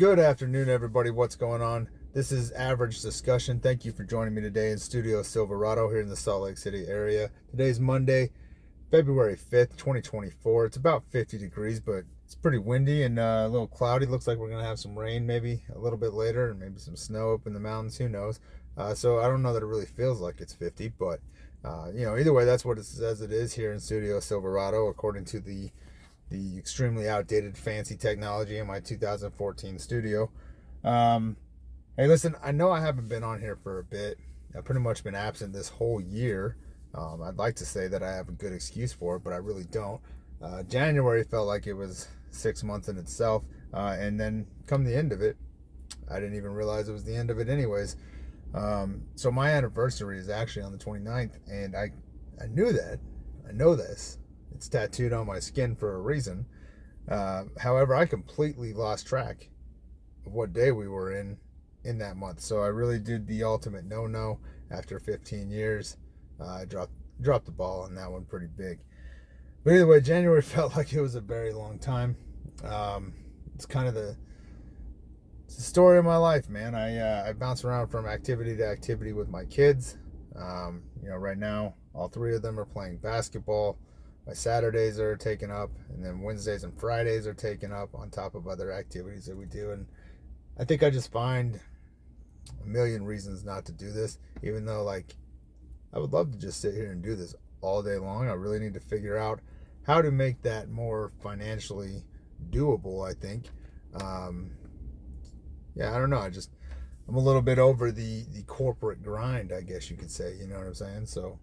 Good afternoon, everybody. What's going on? This is Average Discussion. Thank you for joining me today in Studio Silverado here in the Salt Lake City area. Today's Monday, February 5th, 2024. It's about 50 degrees, but it's pretty windy and a little cloudy. Looks like we're going to have some rain maybe a little bit later and maybe some snow up in the mountains. Who knows? So I don't know that it really feels like it's 50, but either way, that's what it says it is here in Studio Silverado, according to the extremely outdated fancy technology in my 2014 studio. Hey, listen, I know I haven't been on here for a bit. I've pretty much been absent this whole year. I'd like to say that I have a good excuse for it, but I really don't. January felt like it was 6 months in itself, and then come the end of it, I didn't even realize it was the end of it anyways. So my anniversary is actually on the 29th, and I knew that. I know this. It's tattooed on my skin for a reason. However, I completely lost track of what day we were in that month. So I really did the ultimate no-no after 15 years. I dropped the ball on that one pretty big. But either way, January felt like it was a very long time. It's kind of the story of my life, man. I bounce around from activity to activity with my kids. Right now, all three of them are playing basketball. My Saturdays are taken up, and then Wednesdays and Fridays are taken up on top of other activities that we do. And I think I just find a million reasons not to do this, even though, I would love to just sit here and do this all day long. I really need to figure out how to make that more financially doable, I think. I don't know. I'm a little bit over the corporate grind, I guess you could say. You know what I'm saying? So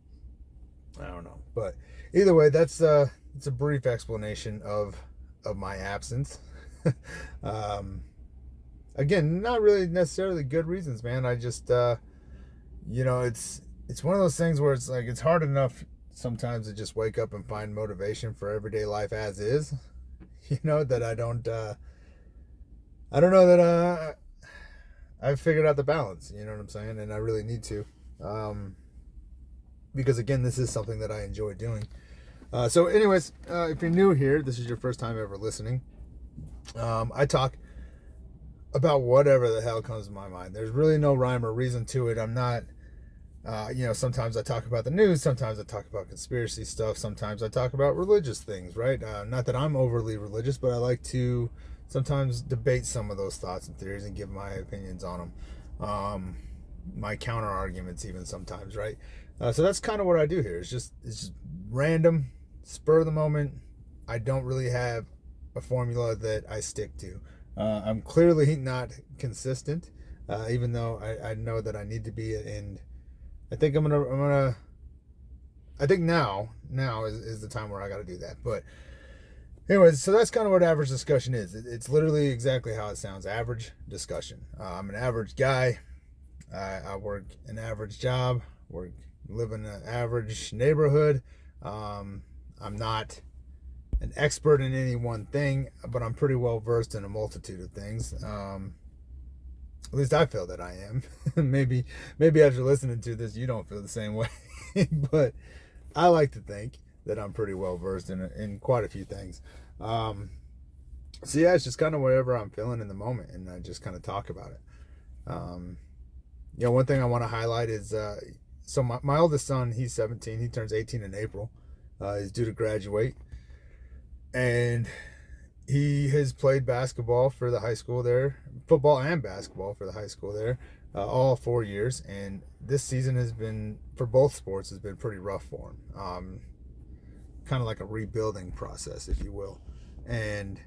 I don't know, but either way, it's a brief explanation of my absence. Again, not really necessarily good reasons, man. I just it's one of those things where it's like it's hard enough sometimes to just wake up and find motivation for everyday life as is. That I don't know that I've figured out the balance. You know what I'm saying? And I really need to. Because again, this is something that I enjoy doing. So anyways, if you're new here, this is your first time ever listening, I talk about whatever the hell comes to my mind. There's really no rhyme or reason to it. I'm not, sometimes I talk about the news, sometimes I talk about conspiracy stuff, sometimes I talk about religious things, right? Not that I'm overly religious, but I like to sometimes debate some of those thoughts and theories and give my opinions on them. My counter arguments even sometimes, right? So that's kind of what I do here. It's just random, spur of the moment. I don't really have a formula that I stick to. I'm clearly not consistent, even though I know that I need to be. And I think I think now is the time where I got to do that. But anyways, so that's kind of what average discussion is. It's literally exactly how it sounds. Average discussion. I'm an average guy. I work an average job. Live in an average neighborhood. I'm not an expert in any one thing, but I'm pretty well versed in a multitude of things. At least I feel that I am. maybe after listening to this, you don't feel the same way. But I like to think that I'm pretty well versed in quite a few things. So yeah, it's just kind of whatever I'm feeling in the moment, and I just kind of talk about it. One thing I want to highlight is so my oldest son, he's 17. He turns 18 in April. He's due to graduate. And he has played basketball for the high school there, football and basketball for the high school there, all 4 years. And this season has been, for both sports, has been pretty rough for him. Kind of like a rebuilding process, if you will. And,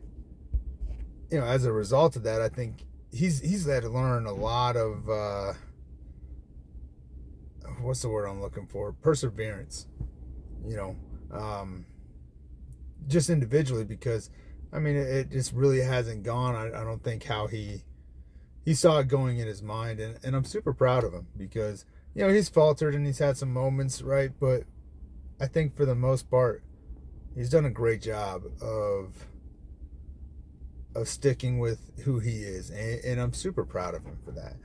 as a result of that, I think he's had to learn a lot of, what's the word I'm looking for? Perseverance, just individually, because it just really hasn't gone. I don't think how he saw it going in his mind, and I'm super proud of him because he's faltered and he's had some moments, right? But I think for the most part, he's done a great job of sticking with who he is, and I'm super proud of him for that.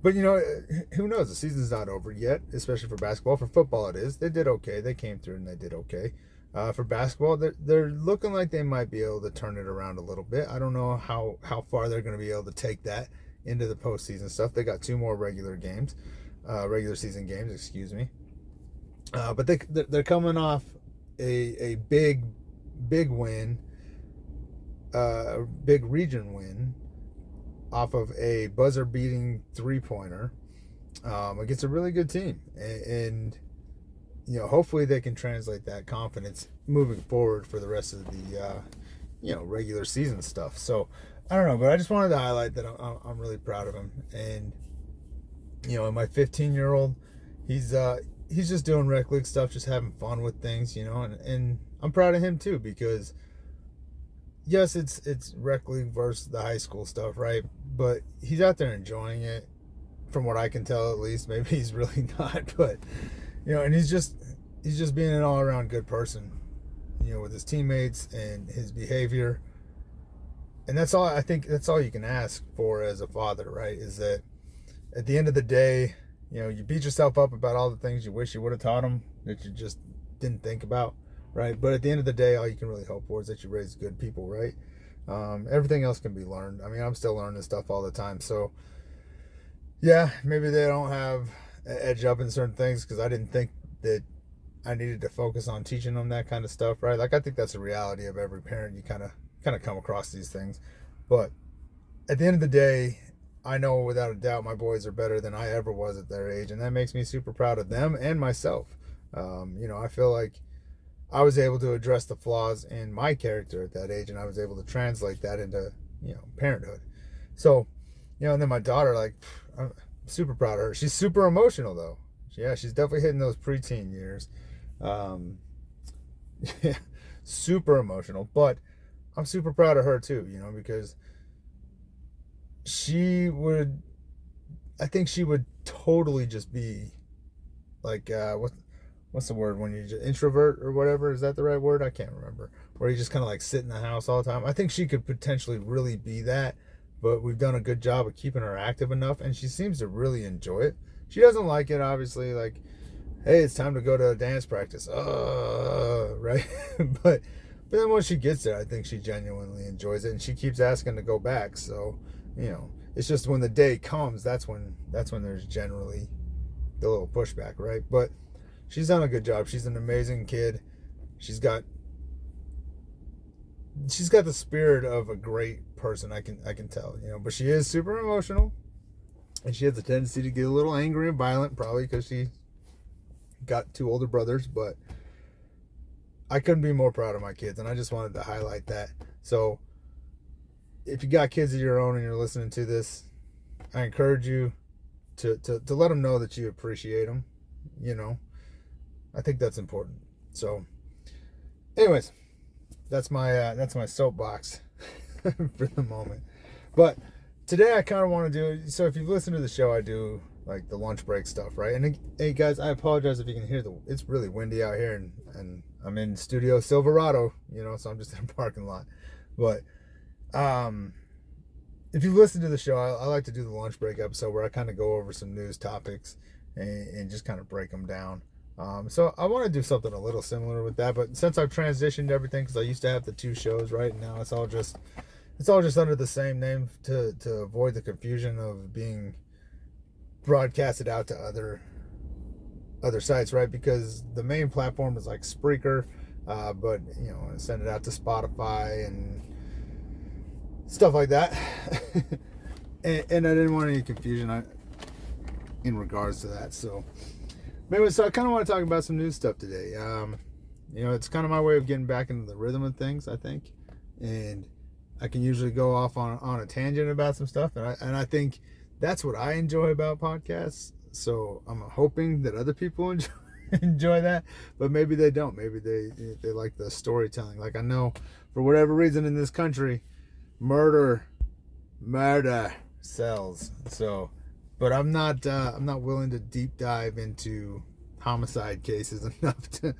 But who knows? The season's not over yet, especially for basketball. For football, it is. They did okay. They came through and they did okay. For basketball, they're looking like they might be able to turn it around a little bit. I don't know how far they're going to be able to take that into the postseason stuff. They got 2 more regular season games, excuse me. But they're coming off a big win, big region win off of a buzzer beating 3-pointer against a really good team, and hopefully they can translate that confidence moving forward for the rest of the regular season stuff. So I don't know, but I just wanted to highlight that I'm really proud of him. And my 15-year-old, he's just doing rec league stuff, just having fun with things, and I'm proud of him too, because yes, it's rec league versus the high school stuff, right? But he's out there enjoying it, from what I can tell at least. Maybe he's really not, but and he's just being an all-around good person, with his teammates and his behavior. And that's all, I think that's all you can ask for as a father, right? Is that at the end of the day, you beat yourself up about all the things you wish you would have taught him that you just didn't think about, right? But at the end of the day, all you can really hope for is that you raise good people, right? Everything else can be learned. I mean, I'm still learning stuff all the time. So yeah, maybe they don't have an edge up in certain things because I didn't think that I needed to focus on teaching them that kind of stuff, right? Like, I think that's a reality of every parent. You kind of come across these things. But at the end of the day, I know without a doubt my boys are better than I ever was at their age, and that makes me super proud of them and myself. I feel like I was able to address the flaws in my character at that age, and I was able to translate that into parenthood. So and then my daughter, like, I'm super proud of her. She's super emotional though. Yeah, she's definitely hitting those preteen years. Yeah, super emotional, but I'm super proud of her too, because I think she would totally just be like, what's the word when you just introvert or whatever? Is that the right word? I can't remember. Where you just kind of like sit in the house all the time. I think she could potentially really be that, but we've done a good job of keeping her active enough, and she seems to really enjoy it. She doesn't like it, obviously, like, hey, it's time to go to dance practice. Right? But then once she gets there, I think she genuinely enjoys it, and she keeps asking to go back. So, it's just when the day comes, that's when there's generally the little pushback, right? But she's done a good job. She's an amazing kid. She's got the spirit of a great person, I can tell, but she is super emotional, and she has a tendency to get a little angry and violent, probably because she got 2 older brothers. But I couldn't be more proud of my kids, and I just wanted to highlight that. So if you got kids of your own and you're listening to this, I encourage you to let them know that you appreciate them. I think that's important. So anyways, that's my soapbox for the moment. But today I kind of want to do, so if you've listened to the show, I do like the lunch break stuff, right? And hey guys, I apologize if you can hear it's really windy out here, and I'm in Studio Silverado, so I'm just in a parking lot. But if you listen to the show, I like to do the lunch break episode where I kind of go over some news topics and just kind of break them down. So I want to do something a little similar with that, but since I've transitioned everything, because I used to have the 2 shows, right? Now it's all just under the same name to avoid the confusion of being broadcasted out to other sites, right? Because the main platform is like Spreaker, but send it out to Spotify and stuff like that. and I didn't want any confusion in regards to that. So I kind of want to talk about some news stuff today. It's kind of my way of getting back into the rhythm of things, I think, and I can usually go off on a tangent about some stuff, and I think that's what I enjoy about podcasts. So I'm hoping that other people enjoy that, but maybe they don't. Maybe they like the storytelling. Like, I know for whatever reason in this country, murder sells. So, but I'm not willing to deep dive into homicide cases enough to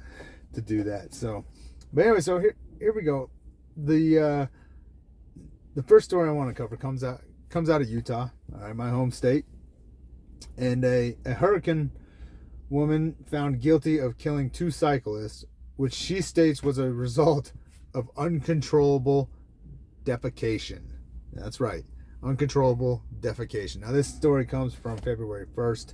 do that. So, but anyway, so here we go. The first story I want to cover comes out of Utah, all right, my home state, and a hurricane woman found guilty of killing 2 cyclists which she states was a result of uncontrollable defecation. That's right, uncontrollable defecation. Now, this story comes from February 1st,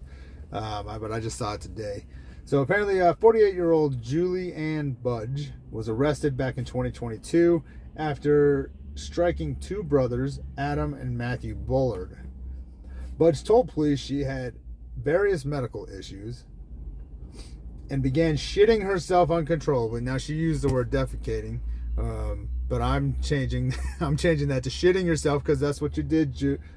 but I just saw it today. So apparently, 48-year-old Julie Ann Budge was arrested back in 2022 after striking two brothers, Adam and Matthew Bullard. Budge told police she had various medical issues and began shitting herself uncontrollably. Now, she used the word defecating, but I'm changing that to shitting yourself, because that's what you did.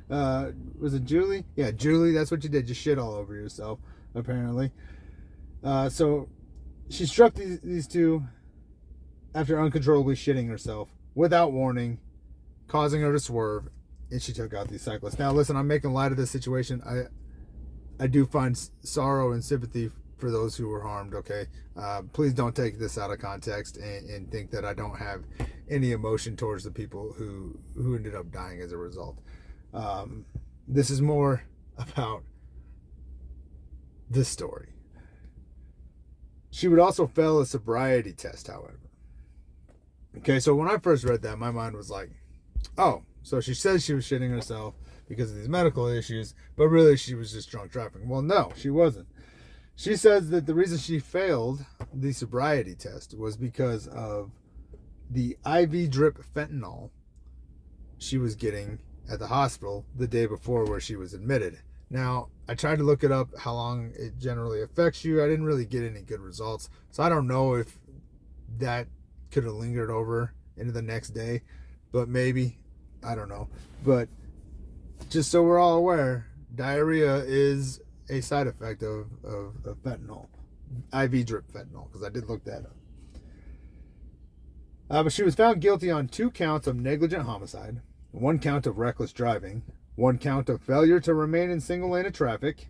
Was it Julie? Yeah, Julie, that's what you did. You shit all over yourself, apparently. So she struck these two after uncontrollably shitting herself without warning, causing her to swerve, and she took out these cyclists. Now, listen, I'm making light of this situation. I do find sorrow and sympathy for those who were harmed, okay? Please don't take this out of context and think that I don't have any emotion towards the people who ended up dying as a result. This is more about this story. She would also fail a sobriety test, however. Okay, so when I first read that, my mind was like, oh, so she says she was shitting herself because of these medical issues, but really she was just drunk driving. Well, no, she wasn't. She says that the reason she failed the sobriety test was because of the IV drip fentanyl she was getting at the hospital the day before where she was admitted. Now, I tried to look it up, how long it generally affects you. I didn't really get any good results. So I don't know if that could have lingered over into the next day, but maybe. I don't know. But just so we're all aware, diarrhea is a side effect of fentanyl, IV drip fentanyl, because I did look that up. But she was found guilty on 2 counts of negligent homicide, 1 count of reckless driving, 1 count of failure to remain in single lane of traffic,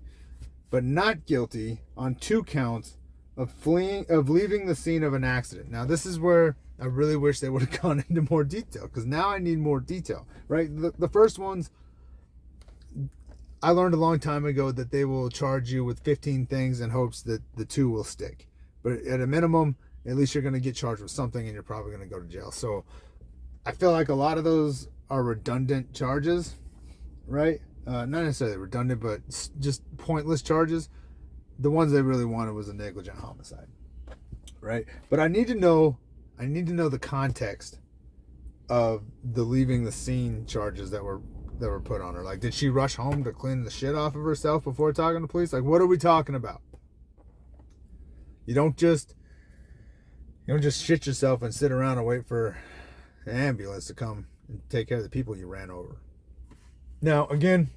but not guilty on 2 counts of leaving the scene of an accident. Now, this is where I really wish they would have gone into more detail, because now I need more detail, right? The first ones, I learned a long time ago that they will charge you with 15 things in hopes that the 2 will stick. But at a minimum, at least you're going to get charged with something, and you're probably going to go to jail. So I feel like a lot of those are redundant charges, right? Not necessarily redundant, but just pointless charges. The ones they really wanted was a negligent homicide, right? But I need to know the context of the leaving the scene charges that were put on her. Like, did she rush home to clean the shit off of herself before talking to police? Like, what are we talking about? You don't just shit yourself and sit around and wait for an ambulance to come and take care of the people you ran over. Now, again,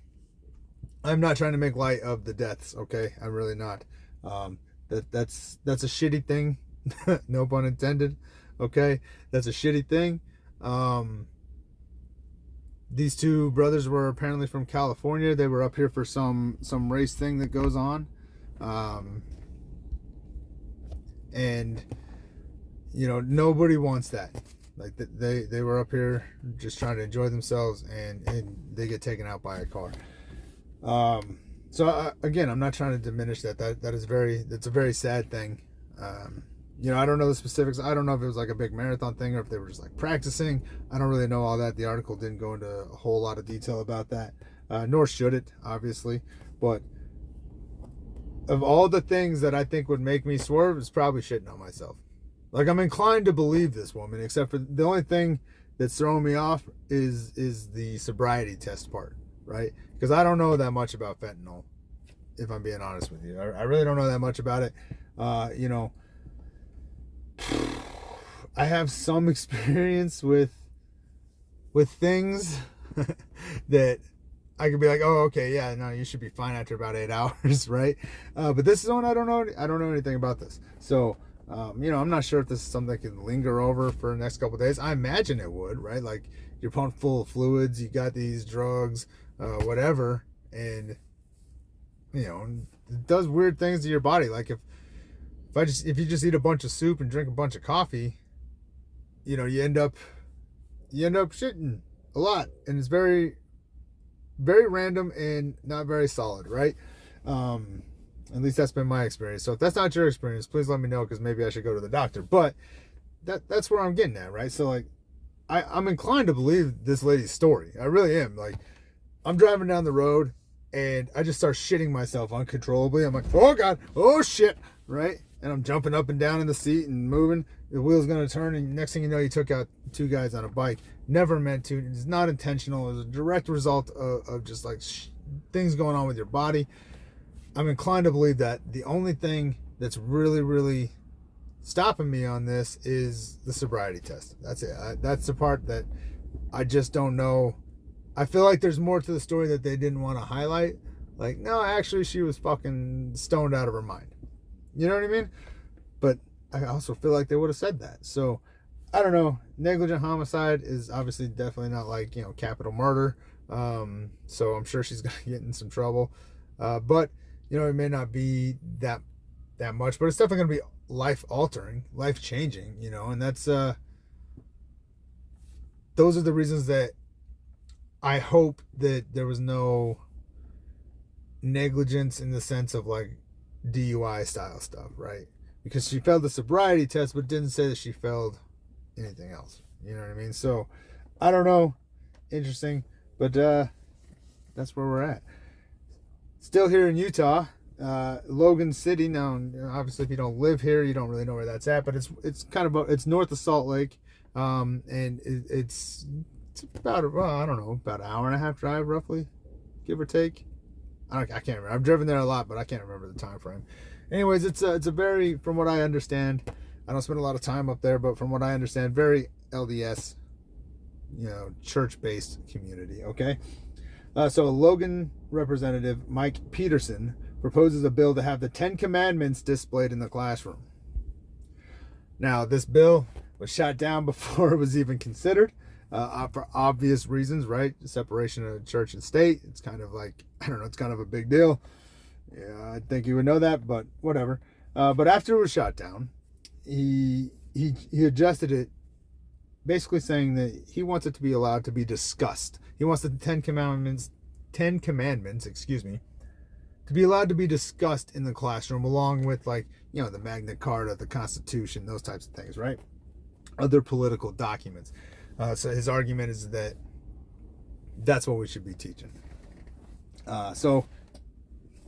I'm not trying to make light of the deaths, okay? I'm really not. That's a shitty thing. No pun intended. Okay? That's a shitty thing. These 2 brothers were apparently from California. They were up here for some race thing that goes on. And you know, nobody wants that. Like, they were up here just trying to enjoy themselves, and they get taken out by a car. So again, I'm not trying to diminish that. That's a very sad thing. You know, I don't know the specifics. I don't know if it was like a big marathon thing or if they were just like practicing. I don't really know all that. The article didn't go into a whole lot of detail about that, nor should it, obviously. But of all the things that I think would make me swerve, it's probably shitting on myself. Like, I'm inclined to believe this woman, except for the only thing that's throwing me off is the sobriety test part, right? Because I don't know that much about fentanyl, if I'm being honest with you. I really don't know that much about it. You know, I have some experience with things that I could be like, oh, okay, yeah, no, you should be fine after about 8 hours, right? But this is one I don't know anything about this. So, you know, I'm not sure if this is something that can linger over for the next couple of days. I imagine it would, right? Like, you're pumped full of fluids, you got these drugs, whatever, and you know, it does weird things to your body. Like, if you just eat a bunch of soup and drink a bunch of coffee, you know, you end up shitting a lot, and it's very, very random and not very solid, right? At least that's been my experience. So if that's not your experience, please let me know, because maybe I should go to the doctor. But that's where I'm getting at, right? So like, I'm inclined to believe this lady's story. I really am. Like, I'm driving down the road and I just start shitting myself uncontrollably. I'm like, oh God, oh shit, right? And I'm jumping up and down in the seat and moving. The wheel's gonna turn, and next thing you know, you took out 2 guys on a bike. Never meant to. It's not intentional. It's a direct result of just like things going on with your body. I'm inclined to believe that the only thing that's really, really stopping me on this is the sobriety test. That's it. That's the part that I just don't know. I feel like there's more to the story that they didn't want to highlight. Like, no, actually, she was fucking stoned out of her mind. You know what I mean? But I also feel like they would have said that. So, I don't know. Negligent homicide is obviously definitely not like, capital murder. So I'm sure she's going to get in some trouble. But, it may not be that much, but it's definitely going to be life-altering, life-changing, and that's, those are the reasons that I hope that there was no negligence in the sense of like DUI style stuff, right? Because she failed the sobriety test, but didn't say that she failed anything else. You know what I mean? So, I don't know. Interesting. But that's where we're at. Still here in Utah, Logan City. Now, obviously, if you don't live here, you don't really know where that's at. But it's kind of it's north of Salt Lake, and it's about about an hour and a half drive, roughly, give or take. I can't remember. I've driven there a lot, but I can't remember the time frame. Anyways, it's a very, from what I understand, I don't spend a lot of time up there, but from what I understand, very LDS, church-based community. Okay. So Logan Representative Mike Peterson proposes a bill to have the 10 Commandments displayed in the classroom. Now, this bill was shot down before it was even considered, for obvious reasons, right? Separation of church and state. It's kind of like, it's kind of a big deal. Yeah, I think you would know that, but whatever. But after it was shot down, he adjusted it, basically saying that he wants it to be allowed to be discussed. He wants the 10 Commandments, to be allowed to be discussed in the classroom, along with like, the Magna Carta, the Constitution, those types of things, right? Other political documents. So his argument is that that's what we should be teaching. So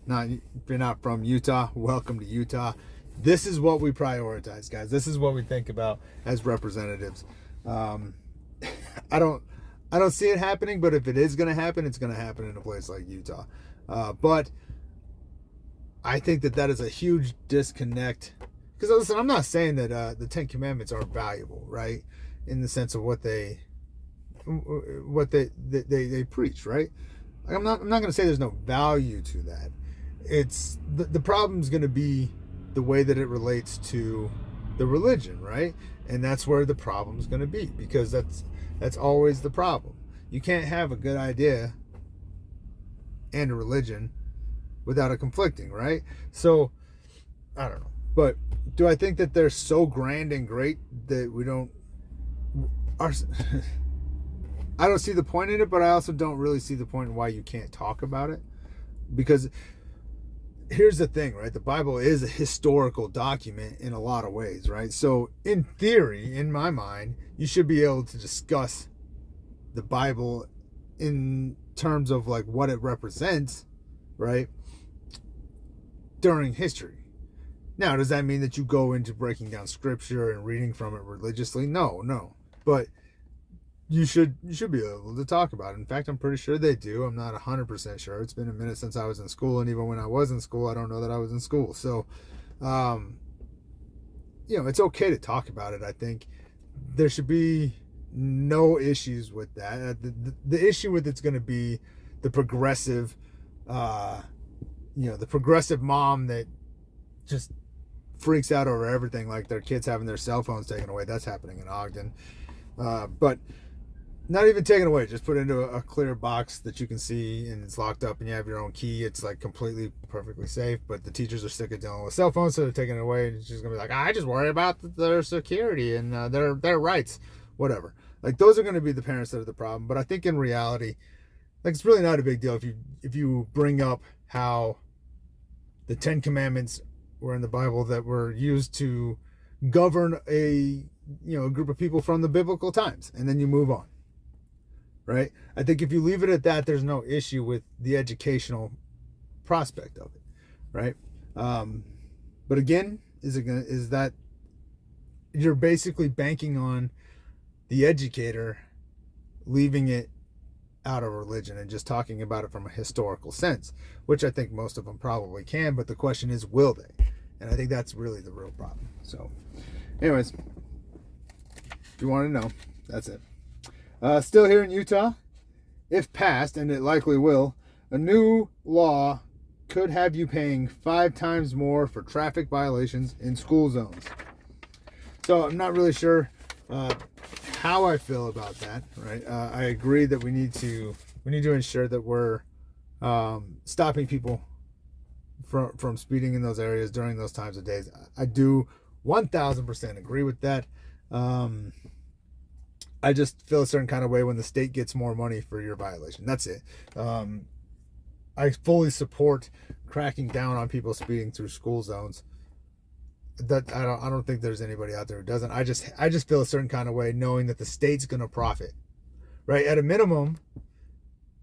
now, if you're not from Utah, welcome to Utah. This is what we prioritize, guys. This is what we think about as representatives. I don't see it happening, but if it is going to happen, it's going to happen in a place like Utah. But I think that is a huge disconnect. Because listen, I'm not saying that the 10 Commandments aren't valuable, right? In the sense of what they preach, right? I'm not going to say there's no value to that. It's the problem's going to be the way that it relates to the religion, right? And that's where the problem's going to be, because that's always the problem. You can't have a good idea and a religion without it conflicting, right? So I don't know, but do I think that they're so grand and great that we don't? I don't see the point in it, but I also don't really see the point in why you can't talk about it. Because here's the thing, right? The Bible is a historical document in a lot of ways, right? So in theory, in my mind, you should be able to discuss the Bible in terms of like what it represents, right? During history. Now, does that mean that you go into breaking down scripture and reading from it religiously? No. But you should be able to talk about it. In fact, I'm pretty sure they do. I'm not 100% sure. It's been a minute since I was in school, and even when I was in school, I don't know that I was in school. So, it's okay to talk about it. I think there should be no issues with that. The issue with it's going to be the progressive, the progressive mom that just freaks out over everything, like their kids having their cell phones taken away. That's happening in Ogden. But not even taken away, just put into a clear box that you can see, and it's locked up and you have your own key. It's like completely perfectly safe, but the teachers are sick of dealing with cell phones, so they're taking it away, and it's just gonna be like, I just worry about their security and their rights, whatever. Like, those are going to be the parents that are the problem. But I think in reality, like, it's really not a big deal if you bring up how the 10 Commandments were in the Bible that were used to govern a group of people from the biblical times, and then you move on, right? I think if you leave it at that, there's no issue with the educational prospect of it, right? But again, is that you're basically banking on the educator leaving it out of religion and just talking about it from a historical sense, which I think most of them probably can, but the question is, will they? And I think that's really the real problem. So anyways, if you want to know, that's it. Still here in Utah, if passed, and it likely will, a new law could have you paying 5 times more for traffic violations in school zones. So I'm not really sure how I feel about that, right? I agree that we need to ensure that we're stopping people from speeding in those areas during those times of days. I do 1000% agree with that. I just feel a certain kind of way when the state gets more money for your violation. That's it. I fully support cracking down on people speeding through school zones. That I don't think there's anybody out there who doesn't. I just feel a certain kind of way knowing that the state's going to profit, right? At a minimum,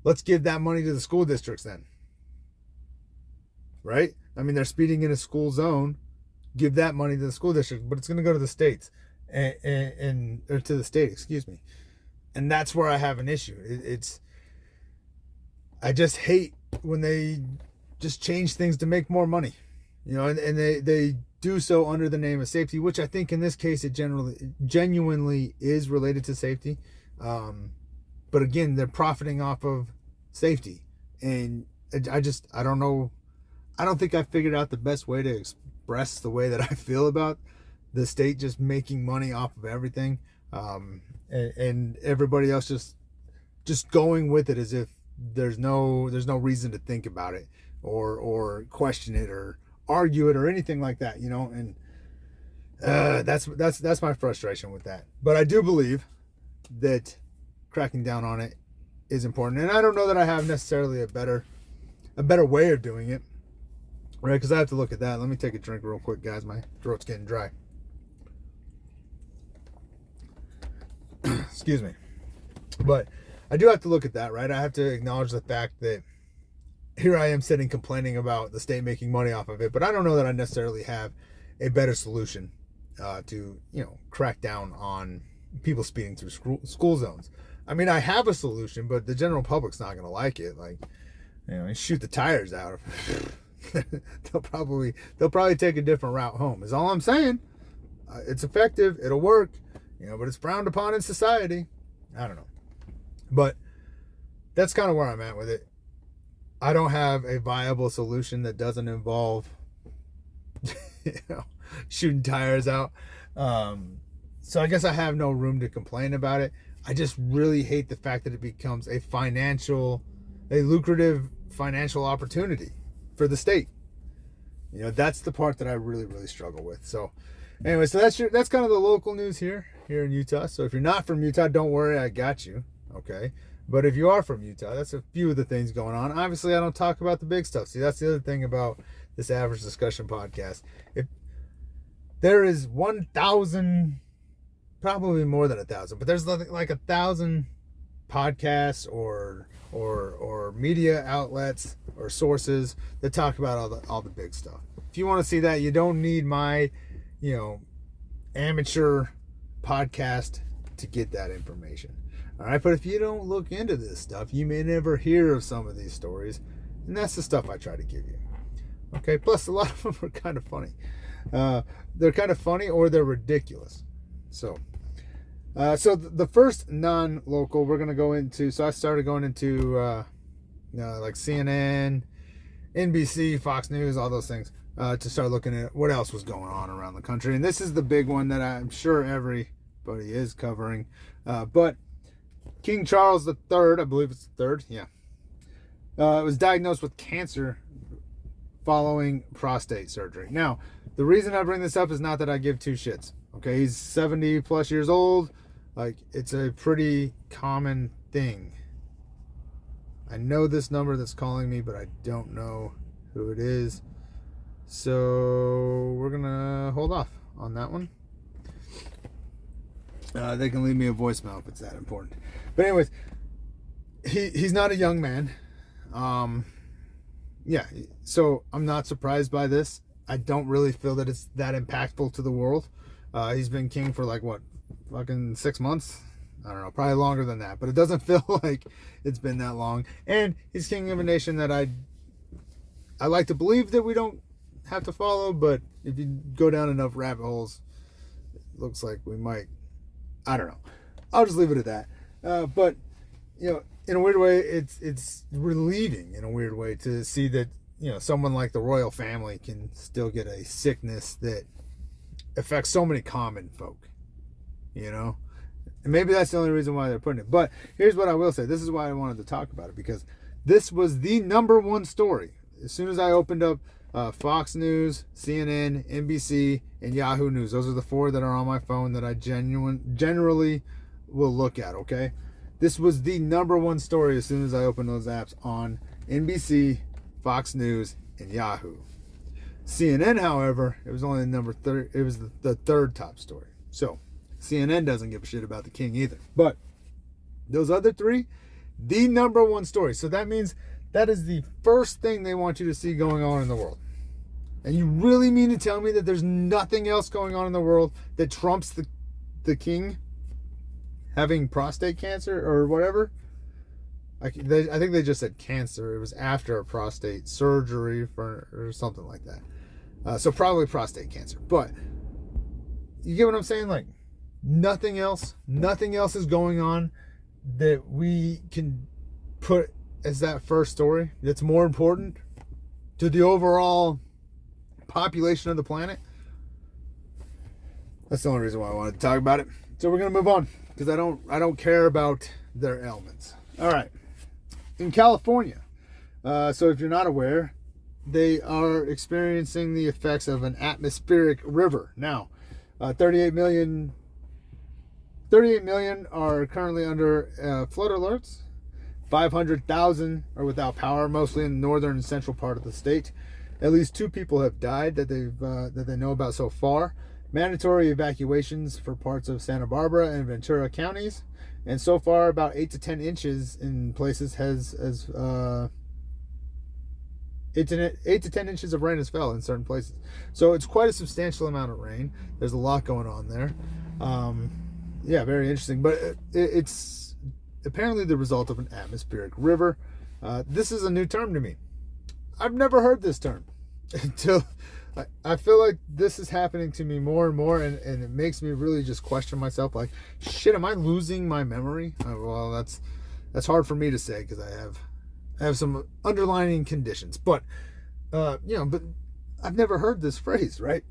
let's give that money to the school districts then, right? I mean, they're speeding in a school zone. Give that money to the school district, but it's going to go to the states or to the state, excuse me. And that's where I have an issue. I just hate when they just change things to make more money, and they do so under the name of safety, which I think in this case it genuinely is related to safety. But again, they're profiting off of safety, and I don't know. I don't think I figured out the best way to express the way that I feel about the state just making money off of everything, and everybody else just going with it as if there's no reason to think about it or question it or argue it or anything like that, and that's my frustration with that. But I do believe that cracking down on it is important, and I don't know that I have necessarily a better way of doing it, right? Because I have to look at that. Let me take a drink real quick, guys. My throat's getting dry. Excuse me. But I do have to look at that, right? I have to acknowledge the fact that here I am sitting complaining about the state making money off of it, but I don't know that I necessarily have a better solution to crack down on people speeding through school zones. I mean, I have a solution, but the general public's not going to like it. Like, shoot the tires out. they'll probably take a different route home. Is all I'm saying. It's effective. It'll work. But it's frowned upon in society. I don't know. But that's kind of where I'm at with it. I don't have a viable solution that doesn't involve shooting tires out. So I guess I have no room to complain about it. I just really hate the fact that it becomes a lucrative financial opportunity for the state. That's the part that I really, really struggle with. So anyway, so that's kind of the local news here in Utah. So if you're not from Utah, don't worry, I got you. Okay. But if you are from Utah, that's a few of the things going on. Obviously, I don't talk about the big stuff. See, that's the other thing about this average discussion podcast. If there is 1,000, probably more than 1,000, but there's like 1,000 podcasts or media outlets or sources that talk about all the big stuff. If you want to see that, you don't need my, amateur podcast to get that information. All right, but if you don't look into this stuff, you may never hear of some of these stories, and that's the stuff I try to give you. Okay, plus a lot of them are kind of funny. They're kind of funny or they're ridiculous. So the first non-local we're going to go into, so I started going into like CNN, NBC, Fox News, all those things, to start looking at what else was going on around the country. And this is the big one that I'm sure everybody is covering, but King Charles III, I believe it's the third, yeah, was diagnosed with cancer following prostate surgery. Now, the reason I bring this up is not that I give two shits. Okay, he's 70 plus years old. Like, it's a pretty common thing. I know this number that's calling me, but I don't know who it is. So we're gonna hold off on that one. They can leave me a voicemail if it's that important. But anyways, he's not a young man. Yeah, so I'm not surprised by this. I don't really feel that it's that impactful to the world. He's been king for like what, fucking 6 months? I don't know, probably longer than that, but it doesn't feel like it's been that long. And he's king of a nation that I like to believe that we don't have to follow, but if you go down enough rabbit holes, it looks like we might. I don't know. I'll just leave it at that. But you know, in a weird way, it's relieving in a weird way to see that, you know, someone like the royal family can still get a sickness that affects so many common folk, you know. And maybe that's the only reason why they're putting it. But here's what I will say. This is why I wanted to talk about it, because this was the #1 story. As soon as I opened up Fox News, CNN, NBC, and Yahoo News. Those are the 4 that are on my phone that I generally will look at, okay? This was the #1 story as soon as I opened those apps on NBC, Fox News, and Yahoo. CNN, however, it was only it was the 3rd top story. So CNN doesn't give a shit about the king either. But those other 3, the #1 story. So that means that is the first thing they want you to see going on in the world. And you really mean to tell me that there's nothing else going on in the world that trumps the king having prostate cancer or whatever? I think they just said cancer. It was after a prostate surgery or something like that. So probably prostate cancer. But you get what I'm saying? Like, nothing else is going on that we can put as that first story that's more important to the overall population of the planet. That's the only reason why I wanted to talk about it. So we're gonna move on, because I don't care about their ailments. All right, in California, so if you're not aware, they are experiencing the effects of an atmospheric river now. 38 million are currently under flood alerts. 500,000 are without power, mostly in the northern and central part of the state. At least 2 people have died that they know about so far. Mandatory evacuations for parts of Santa Barbara and Ventura counties, and so far about 8 to 10 inches in places 8 to 10 inches of rain has fell in certain places. So it's quite a substantial amount of rain. There's a lot going on there. Yeah, very interesting. But it's apparently the result of an atmospheric river. This is a new term to me. I've never heard this term until I feel like this is happening to me more and more, and it makes me really just question myself. Like, shit, am I losing my memory? Well, that's hard for me to say, because I have some underlying conditions. But you know, but I've never heard this phrase, right?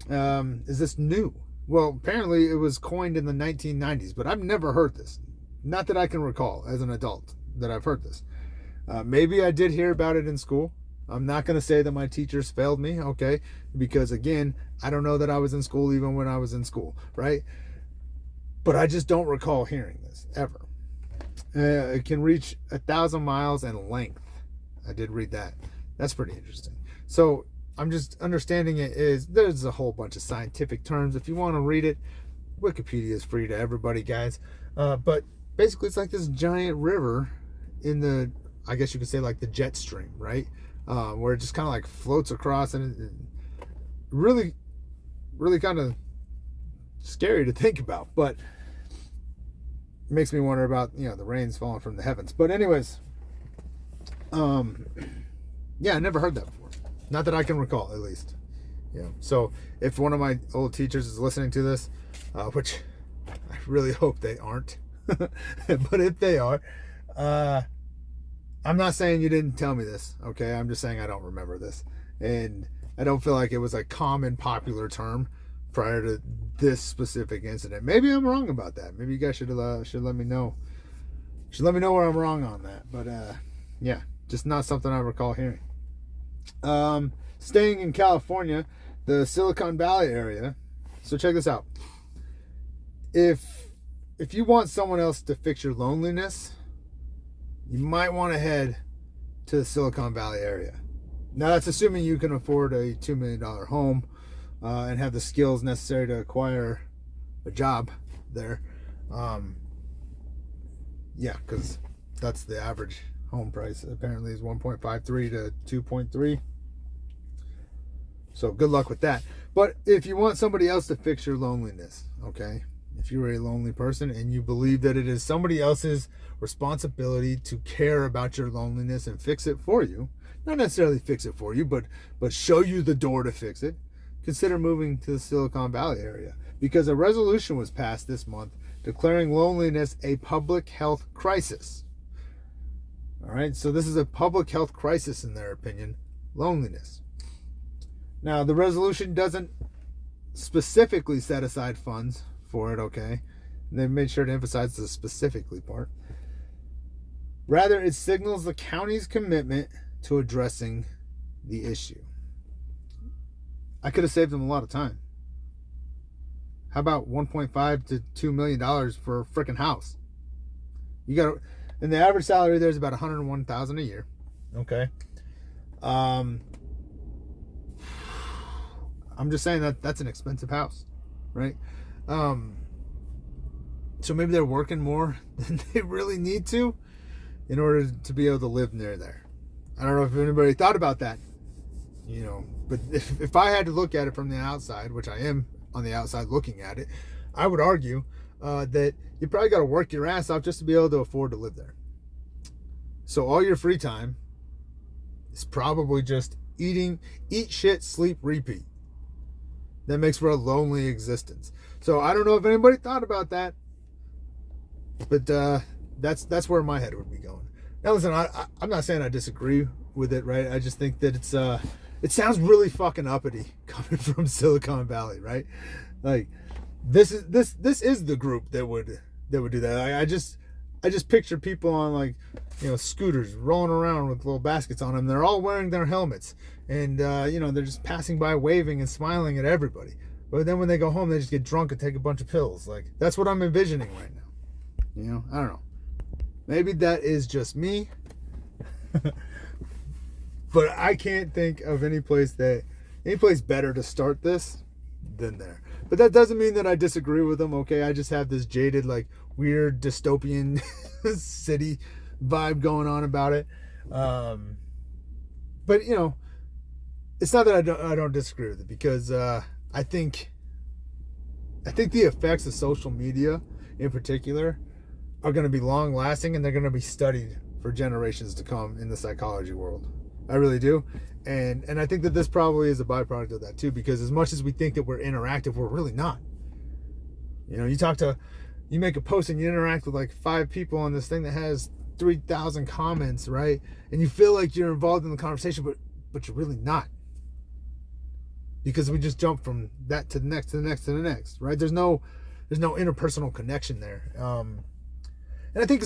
Is this new? Well, apparently it was coined in the 1990s, but I've never heard this. Not that I can recall as an adult that I've heard this. Maybe I did hear about it in school. I'm not going to say that my teachers failed me, okay? Because again, I don't know that I was in school even when I was in school, right? But I just don't recall hearing this ever. It can reach 1,000 miles in length. I did read that. That's pretty interesting. So I'm just understanding it is, there's a whole bunch of scientific terms. If you want to read it, Wikipedia is free to everybody, guys. But basically it's like this giant river in the, I guess you could say, like the jet stream, right? Where it just kind of like floats across, and it really, really kind of scary to think about, but it makes me wonder about, you know, the rains falling from the heavens. But anyways, yeah, I never heard that before. Not that I can recall, at least. Yeah. So if one of my old teachers is listening to this, which I really hope they aren't, but if they are, I'm not saying you didn't tell me this, okay? I'm just saying I don't remember this. And I don't feel like it was a common popular term prior to this specific incident. Maybe I'm wrong about that. Maybe you guys should let me know. Should let me know where I'm wrong on that. But yeah, just not something I recall hearing. Staying in California, the Silicon Valley area. So check this out. If you want someone else to fix your loneliness, you might want to head to the Silicon Valley area. Now, that's assuming you can afford a $2 million home and have the skills necessary to acquire a job there. Yeah, because that's the average home price. Apparently is 1.53 to 2.3. So good luck with that. But if you want somebody else to fix your loneliness, okay, if you're a lonely person and you believe that it is somebody else's responsibility to care about your loneliness and fix it for you, not necessarily fix it for you, but show you the door to fix it, consider moving to the Silicon Valley area, because a resolution was passed this month declaring loneliness a public health crisis. All right, so this is a public health crisis in their opinion, loneliness. Now, the resolution doesn't specifically set aside funds for it, okay? And they've made sure to emphasize the specifically part. Rather, it signals the county's commitment to addressing the issue. I could have saved them a lot of time. How about $1.5 to $2 million for a freaking house? You got, and the average salary there is about $101,000 a year. Okay. I'm just saying that that's an expensive house, right? So maybe they're working more than they really need to in order to be able to live near there. I don't know if anybody thought about that, but if I had to look at it from the outside, which I am on the outside looking at it, I would argue that you probably got to work your ass off just to be able to afford to live there. So all your free time is probably just eat, shit, sleep, repeat. That makes for a lonely existence. So I don't know if anybody thought about that, but that's where my head would be going. Now listen, I'm not saying I disagree with it, right? I just think that it sounds really fucking uppity coming from Silicon Valley, right? Like this is the group that would do that. I just picture people on like scooters rolling around with little baskets on them. They're all wearing their helmets, and they're just passing by, waving and smiling at everybody. But then when they go home, they just get drunk and take a bunch of pills. Like that's what I'm envisioning right now. I don't know. Maybe that is just me. But I can't think of any place better to start this than there. But that doesn't mean that I disagree with them, okay? I just have this jaded, like, weird dystopian city vibe going on about it. But, it's not that I don't disagree with it, because I think the effects of social media in particular are going to be long lasting, and they're going to be studied for generations to come in the psychology world. I really do. And I think that this probably is a byproduct of that too, because as much as we think that we're interactive, we're really not. You make a post and you interact with like 5 people on this thing that has 3,000 comments, right? And you feel like you're involved in the conversation, but you're really not. Because we just jump from that to the next, to the next, to the next, right? There's no interpersonal connection there. And I think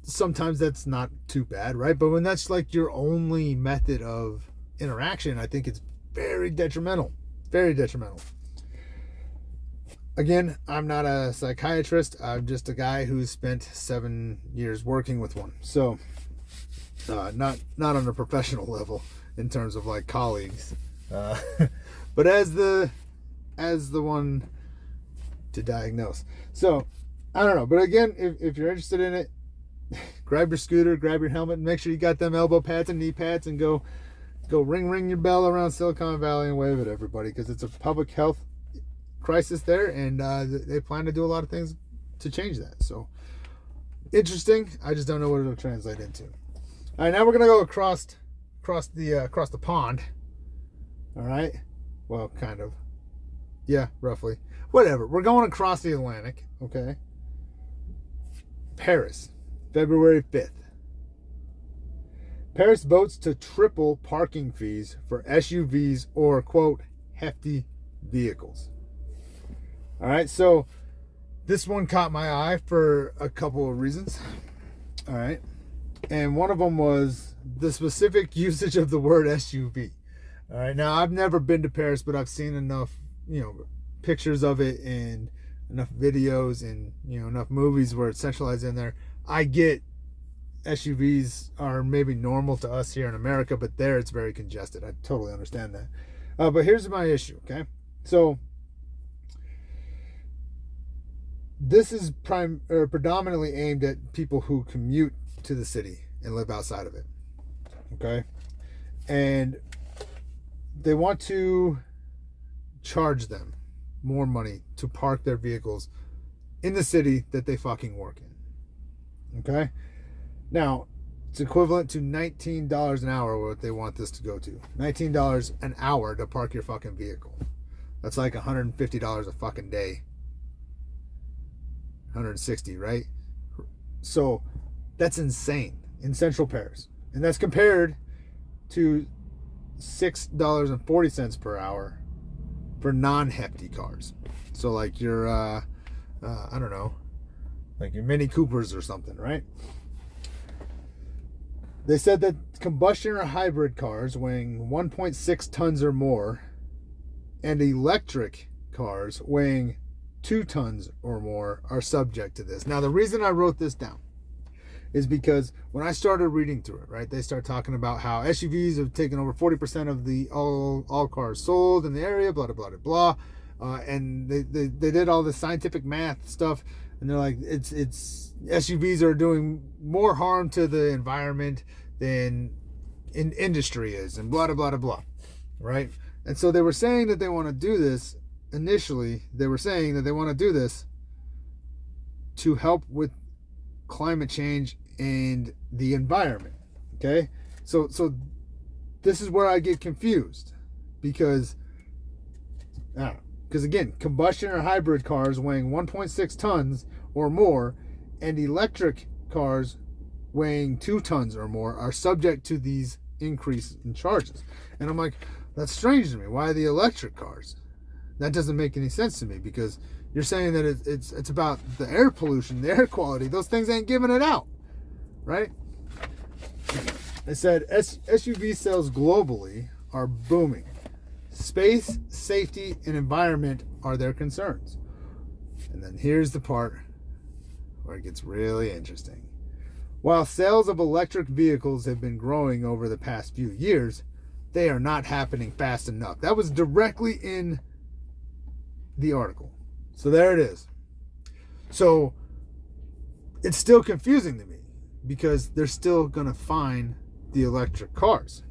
sometimes that's not too bad, right? But when that's like your only method of interaction, I think it's very detrimental. Very detrimental. Again, I'm not a psychiatrist. I'm just a guy who's spent 7 years working with one. So, not on a professional level in terms of like colleagues, but as the one to diagnose. So, I don't know. But again, if you're interested in it, grab your scooter, grab your helmet, and make sure you got them elbow pads and knee pads, and go ring your bell around Silicon Valley and wave at everybody, because it's a public health crisis there, and they plan to do a lot of things to change that. So interesting. I just don't know what it'll translate into. All right, now we're gonna go across the pond. All right, well, kind of, yeah, roughly, whatever. We're going across the Atlantic. Okay, Paris. February 5th. Paris votes to triple parking fees for SUVs or, quote, hefty vehicles. All right, so this one caught my eye for a couple of reasons. All right, and one of them was the specific usage of the word SUV. All right, now I've never been to Paris, but I've seen enough, pictures of it and enough videos and, enough movies where it's centralized in there. I get SUVs are maybe normal to us here in America, but there it's very congested. I totally understand that. But here's my issue, okay? So this is predominantly aimed at people who commute to the city and live outside of it, okay? And they want to charge them more money to park their vehicles in the city that they fucking work in, okay? Now, it's equivalent to $19 an hour what they want this to go to. $19 an hour to park your fucking vehicle. That's like $150 a fucking day. 160, right? So that's insane in Central Paris. And that's compared to $6.40 per hour for non-hefty cars. So like your, I don't know, like your Mini Coopers or something, right? They said that combustion or hybrid cars weighing 1.6 tons or more and electric cars weighing 2 tons or more are subject to this. Now, the reason I wrote this down is because when I started reading through it, right, they start talking about how SUVs have taken over 40% of the all cars sold in the area, blah, blah, blah, blah. And they did all this scientific math stuff, and they're like, it's SUVs are doing more harm to the environment than industry is, and blah, blah, blah, blah, right? And so they were saying that they want to do this. Initially, they were saying that they want to do this to help with climate change and the environment, okay? So this is where I get confused, because again, combustion or hybrid cars weighing 1.6 tons or more and electric cars weighing 2 tons or more are subject to these increase in charges. And I'm like, that's strange to me. Why the electric cars? That doesn't make any sense to me, because you're saying that it's about the air pollution, the air quality. Those things ain't giving it out, right? It said SUV sales globally are booming. Space, safety, and environment are their concerns. And then here's the part where it gets really interesting. While sales of electric vehicles have been growing over the past few years, they are not happening fast enough. That was directly in the article. So there it is. So it's still confusing to me, because they're still going to fine the electric cars.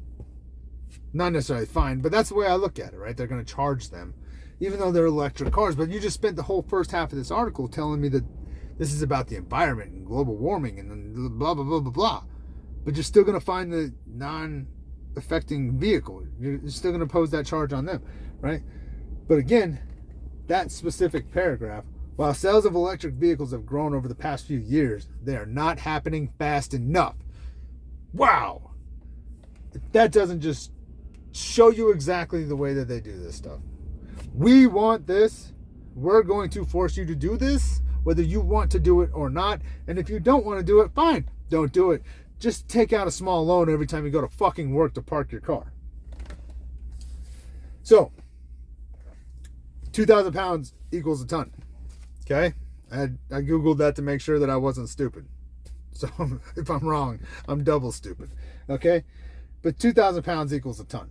Not necessarily fine, but that's the way I look at it, right? They're going to charge them, even though they're electric cars. But you just spent the whole first half of this article telling me that this is about the environment and global warming and blah, blah, blah, blah, blah. But you're still going to find the non-affecting vehicle. You're still going to pose that charge on them, right? But again, that specific paragraph, while sales of electric vehicles have grown over the past few years, they are not happening fast enough. Wow. If that doesn't just show you exactly the way that they do this stuff. We want this. We're going to force you to do this, whether you want to do it or not. And if you don't want to do it, fine, don't do it. Just take out a small loan every time you go to fucking work to park your car. So, 2,000 pounds equals a ton. Okay? I Googled that to make sure that I wasn't stupid. So, if I'm wrong, I'm double stupid. Okay? But 2,000 pounds equals a ton.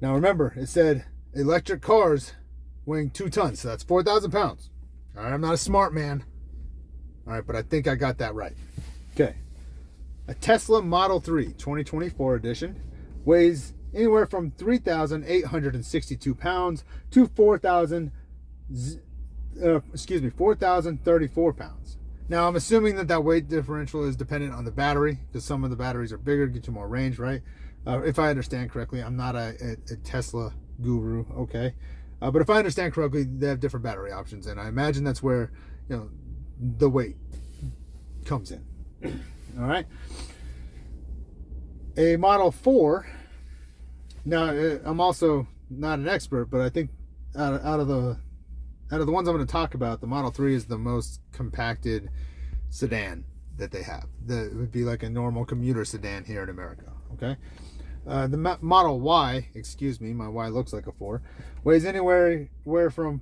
Now remember, it said electric cars weighing 2 tons. So that's 4,000 pounds. All right, I'm not a smart man. All right, but I think I got that right. Okay. A Tesla Model 3 2024 edition weighs anywhere from 3,862 pounds to 4,034 pounds. Now, I'm assuming that weight differential is dependent on the battery, because some of the batteries are bigger, get you more range, right? If I understand correctly, I'm not a Tesla guru, okay? But if I understand correctly, they have different battery options, and I imagine that's where, the weight comes in. All right? A Model 4. Now, I'm also not an expert, but I think out of the ones I'm going to talk about, the Model 3 is the most compacted sedan that they have. It would be like a normal commuter sedan here in America, okay? The Model Y, my Y looks like a 4, weighs anywhere from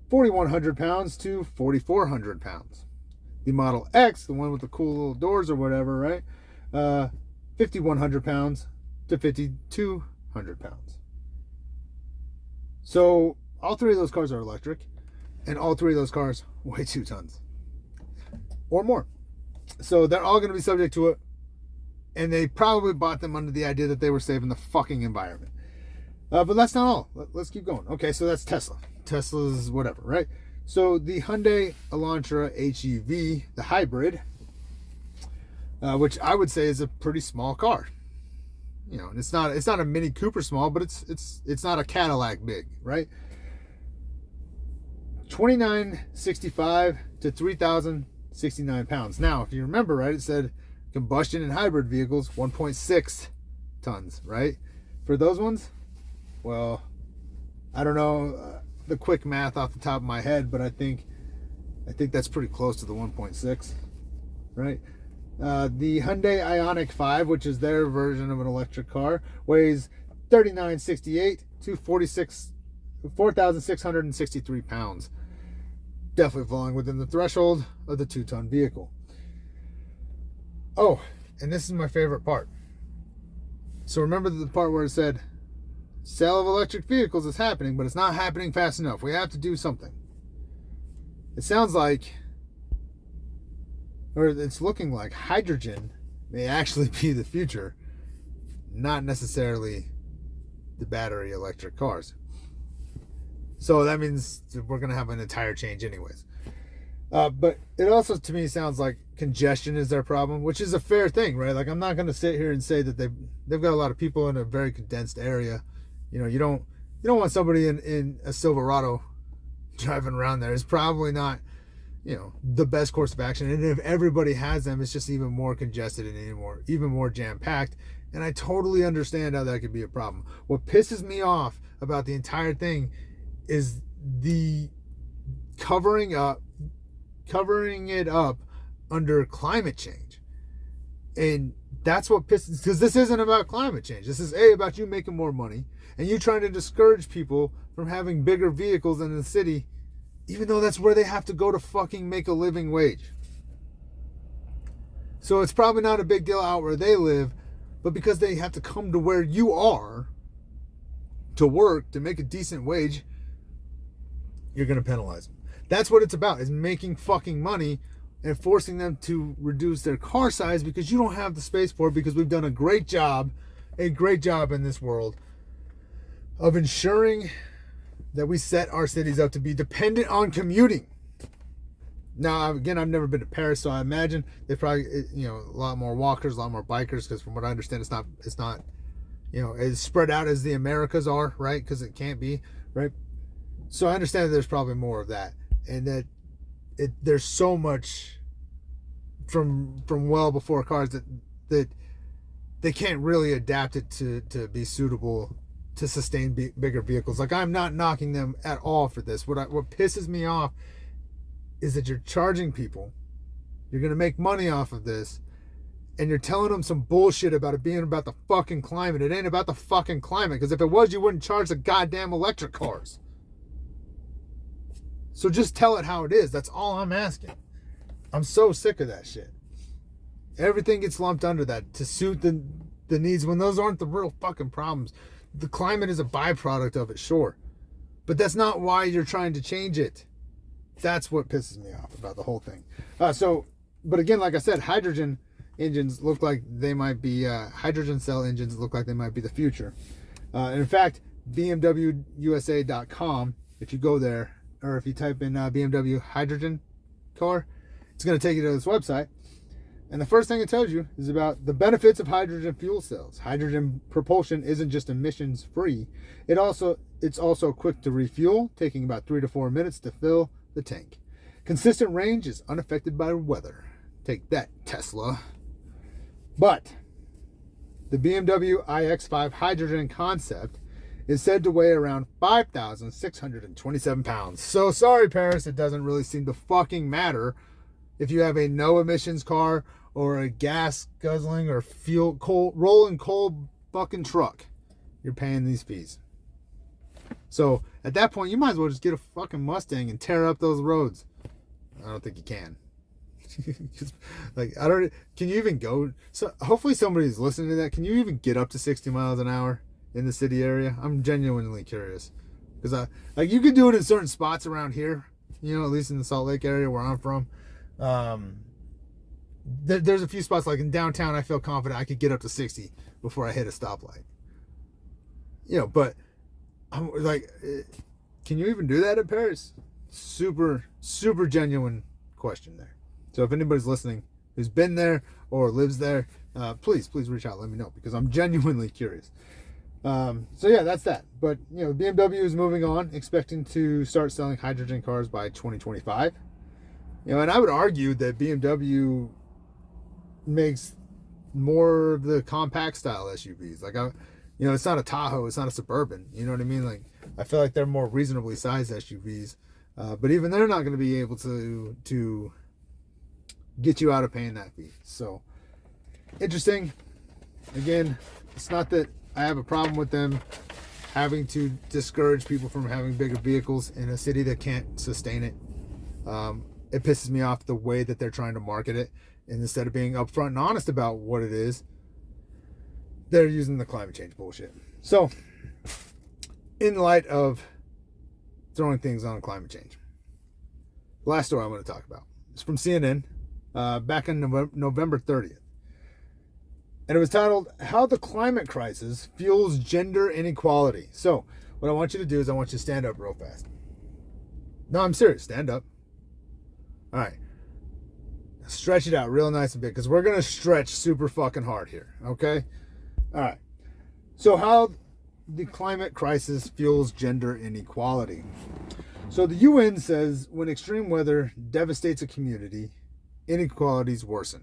4,100 pounds to 4,400 pounds. The Model X, the one with the cool little doors or whatever, right? 5,100 pounds to 5,200 pounds. So all three of those cars are electric, and all three of those cars weigh 2 tons or more. So they're all going to be subject to it, and they probably bought them under the idea that they were saving the fucking environment. But that's not all. Let's keep going. Okay, so that's Tesla. Tesla's whatever, right? So the Hyundai Elantra HEV, the hybrid, which I would say is a pretty small car. You know, it's not a Mini Cooper small, but it's not a Cadillac big, right? 2,965 to 3,069 pounds. Now, if you remember, right, it said combustion and hybrid vehicles 1.6 tons, right? For those ones, well, I don't know the quick math off the top of my head, but I think that's pretty close to the 1.6, right? The Hyundai Ioniq 5, which is their version of an electric car, weighs 3,968 to 4,663 pounds. Definitely falling within the threshold of the 2-ton vehicle. Oh, and this is my favorite part. So remember the part where it said, sale of electric vehicles is happening, but it's not happening fast enough. We have to do something. It sounds like, or it's looking like, hydrogen may actually be the future, not necessarily the battery electric cars. So that means we're going to have an entire change anyways. But it also, to me, sounds like congestion is their problem, which is a fair thing, right? Like, I'm not going to sit here and say that they've got a lot of people in a very condensed area. You know, you don't want somebody in a Silverado driving around there. It's probably not, you know, the best course of action. And if everybody has them, it's just even more congested and even more jam-packed. And I totally understand how that could be a problem. What pisses me off about the entire thing is the covering it up under climate change. And that's what pisses, because this isn't about climate change. This is about you making more money and you trying to discourage people from having bigger vehicles in the city, even though that's where they have to go to fucking make a living wage. So it's probably not a big deal out where they live, but because they have to come to where you are to work, to make a decent wage, you're going to penalize them. That's what it's about, is making fucking money and forcing them to reduce their car size because you don't have the space for it, because we've done a great job in this world of ensuring that we set our cities up to be dependent on commuting. Now, again, I've never been to Paris, so I imagine they probably, you know, a lot more walkers, a lot more bikers, because from what I understand, it's not, you know, as spread out as the Americas are, right? Because it can't be, right? So I understand that there's probably more of that, and that there's so much from well before cars that they can't really adapt it to be suitable to sustain bigger vehicles. Like, I'm not knocking them at all for this. What pisses me off is that you're charging people, you're going to make money off of this, and you're telling them some bullshit about it being about the fucking climate. It ain't about the fucking climate, because if it was, you wouldn't charge the goddamn electric cars. So just tell it how it is. That's all I'm asking. I'm so sick of that shit. Everything gets lumped under that to suit the needs, when those aren't the real fucking problems. The climate is a byproduct of it, sure, but that's not why you're trying to change it. That's what pisses me off about the whole thing. But again, like I said, hydrogen engines look like they might be, hydrogen cell engines look like they might be the future. And in fact, BMWUSA.com, if you go there, or if you type in BMW hydrogen car, it's going to take you to this website. And the first thing it tells you is about the benefits of hydrogen fuel cells. Hydrogen propulsion isn't just emissions free. It's also quick to refuel, taking about 3 to 4 minutes to fill the tank. Consistent range is unaffected by weather. Take that, Tesla. But the BMW iX5 hydrogen concept is said to weigh around 5,627 pounds. So sorry, Paris, it doesn't really seem to fucking matter if you have a no emissions car or a gas guzzling or rolling coal fucking truck. You're paying these fees. So at that point, you might as well just get a fucking Mustang and tear up those roads. I don't think you can. Like, can you even go? So hopefully somebody's listening to that. Can you even get up to 60 miles an hour in the city area? I'm genuinely curious. Because you could do it in certain spots around here, at least in the Salt Lake area where I'm from. There's a few spots like in downtown. I feel confident I could get up to 60 before I hit a stoplight. But I'm like, can you even do that in Paris? Super, super genuine question there. So if anybody's listening who's been there or lives there, please reach out. Let me know, because I'm genuinely curious. So yeah, that's that. But BMW is moving on, expecting to start selling hydrogen cars by 2025. And I would argue that BMW makes more of the compact style SUVs. Like, it's not a Tahoe, it's not a Suburban. You know what I mean? Like, I feel like they're more reasonably sized SUVs. But even they're not going to be able to get you out of paying that fee. So, interesting. Again, it's not that I have a problem with them having to discourage people from having bigger vehicles in a city that can't sustain it. It pisses me off the way that they're trying to market it. And instead of being upfront and honest about what it is, they're using the climate change bullshit. So, in light of throwing things on climate change, the last story I'm going to talk about is from CNN back on November 30th. And it was titled, "How the Climate Crisis Fuels Gender Inequality." So, what I want you to do is I want you to stand up real fast. No, I'm serious. Stand up. All right. Stretch it out real nice and big, because we're going to stretch super fucking hard here. Okay? All right. So, how the climate crisis fuels gender inequality. So, the UN says when extreme weather devastates a community, inequalities worsen.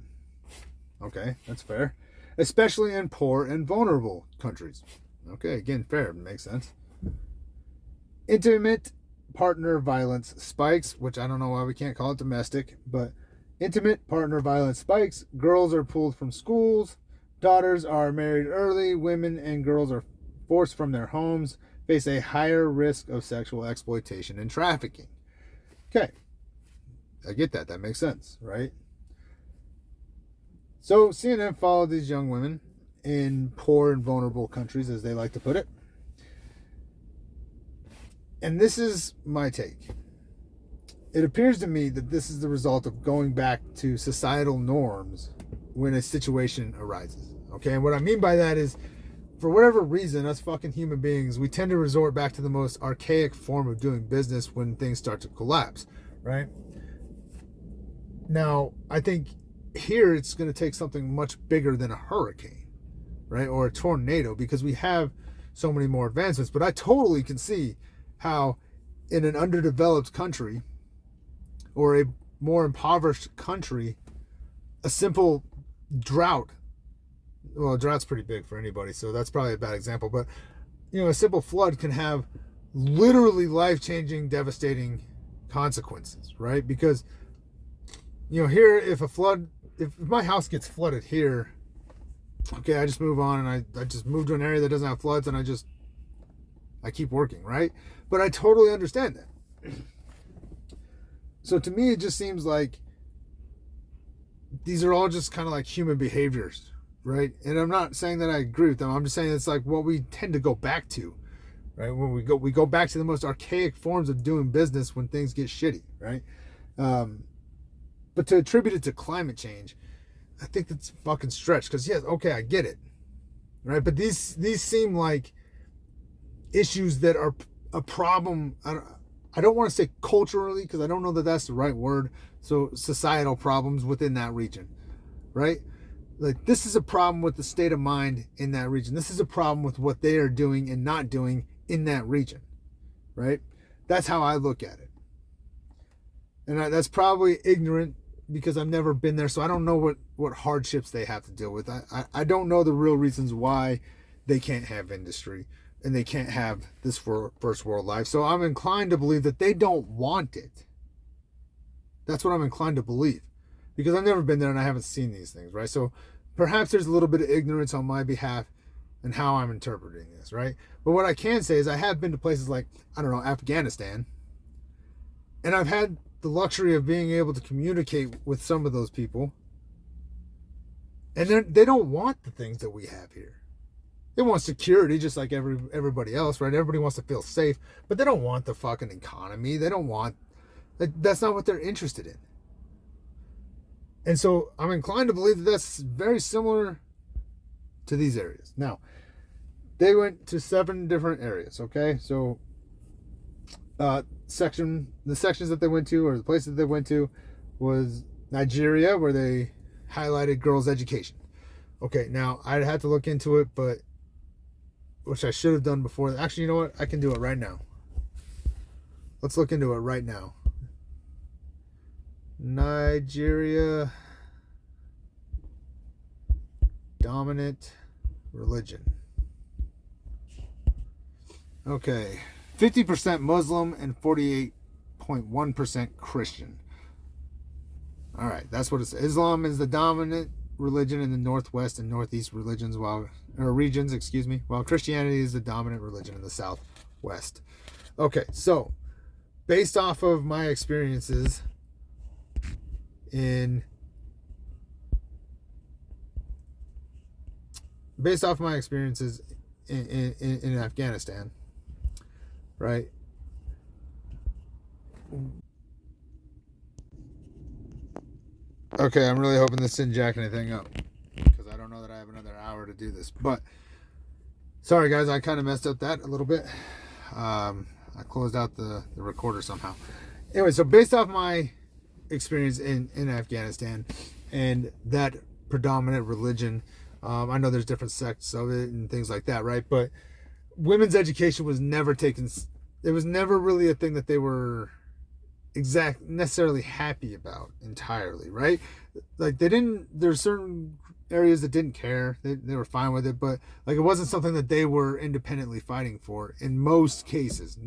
Okay, that's fair. Especially in poor and vulnerable countries. Okay, again, fair. Makes sense. Intimate partner violence spikes, which I don't know why we can't call it domestic, but intimate partner violence spikes. Girls are pulled from schools. Daughters are married early. Women and girls are forced from their homes, face a higher risk of sexual exploitation and trafficking. Okay, I get that. That makes sense, right? So CNN followed these young women in poor and vulnerable countries, as they like to put it. And this is my take. It appears to me that this is the result of going back to societal norms when a situation arises. Okay, and what I mean by that is, for whatever reason, us fucking human beings, we tend to resort back to the most archaic form of doing business when things start to collapse, right? Now, I think here it's going to take something much bigger than a hurricane, right? Or a tornado, because we have so many more advancements. But I totally can see how in an underdeveloped country or a more impoverished country, a simple drought, well, drought's pretty big for anybody, so that's probably a bad example, but a simple flood can have literally life-changing, devastating consequences, right? Because here, if my house gets flooded here, okay, I just move on, and I just move to an area that doesn't have floods, and I keep working, right? But I totally understand that. So to me, it just seems like these are all just kind of like human behaviors, right? And I'm not saying that I agree with them. I'm just saying it's like what we tend to go back to, right? When we go back to the most archaic forms of doing business when things get shitty, right? But to attribute it to climate change, I think that's fucking stretched. Because yes, okay, I get it, right? But these seem like issues that are a problem. I don't want to say culturally, because I don't know that that's the right word. So societal problems within that region, right? Like, this is a problem with the state of mind in that region. This is a problem with what they are doing and not doing in that region, right? That's how I look at it. And that's probably ignorant, because I've never been there, so I don't know what hardships they have to deal with. I don't know the real reasons why they can't have industry and they can't have this first world life. So I'm inclined to believe that they don't want it. That's what I'm inclined to believe, because I've never been there and I haven't seen these things, right? So perhaps there's a little bit of ignorance on my behalf and how I'm interpreting this, right? But what I can say is I have been to places like, I don't know, Afghanistan, and I've had the luxury of being able to communicate with some of those people. And they don't want the things that we have here. They want security just like everybody else, right? Everybody wants to feel safe, but they don't want the fucking economy. They don't want, that's not what they're interested in. And so I'm inclined to believe that that's very similar to these areas. Now, they went to 7 different areas, okay? So the sections that they went to, or the places that they went to, was Nigeria, where they highlighted girls' education. Okay, now I'd have to look into it, but which I should have done before. Actually, you know what? I can do it right now. Let's look into it right now. Nigeria dominant religion. Okay, 50% Muslim and 48.1% Christian. All right, that's what it says. Islam is the dominant religion in the northwest and northeast regions, while Christianity is the dominant religion in the southwest. Okay, so based off of my experiences in Afghanistan, right? Okay, I'm really hoping this didn't jack anything up, because I don't know that I have another hour to do this. But sorry guys, I kind of messed up that a little bit. I closed out the recorder somehow. Anyway, so based off my experience in Afghanistan and that predominant religion, I know there's different sects of it and things like that, right? But women's education was never taken. It was never really a thing that they were necessarily happy about entirely, right? Like there's certain areas that didn't care. They were fine with it, but like it wasn't something that they were independently fighting for in most cases. I'm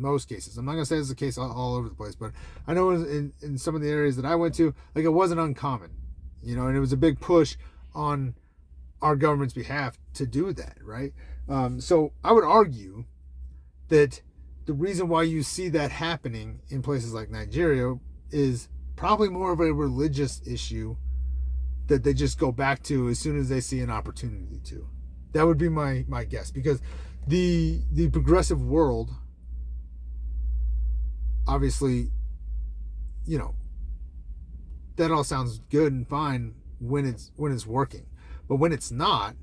not gonna say it's the case all over the place, but I know in some of the areas that I went to, like it wasn't uncommon, and it was a big push on our government's behalf to do that, right? So I would argue that the reason why you see that happening in places like Nigeria is probably more of a religious issue that they just go back to as soon as they see an opportunity to. That would be my guess, because the progressive world, obviously, that all sounds good and fine when it's working, but when it's not,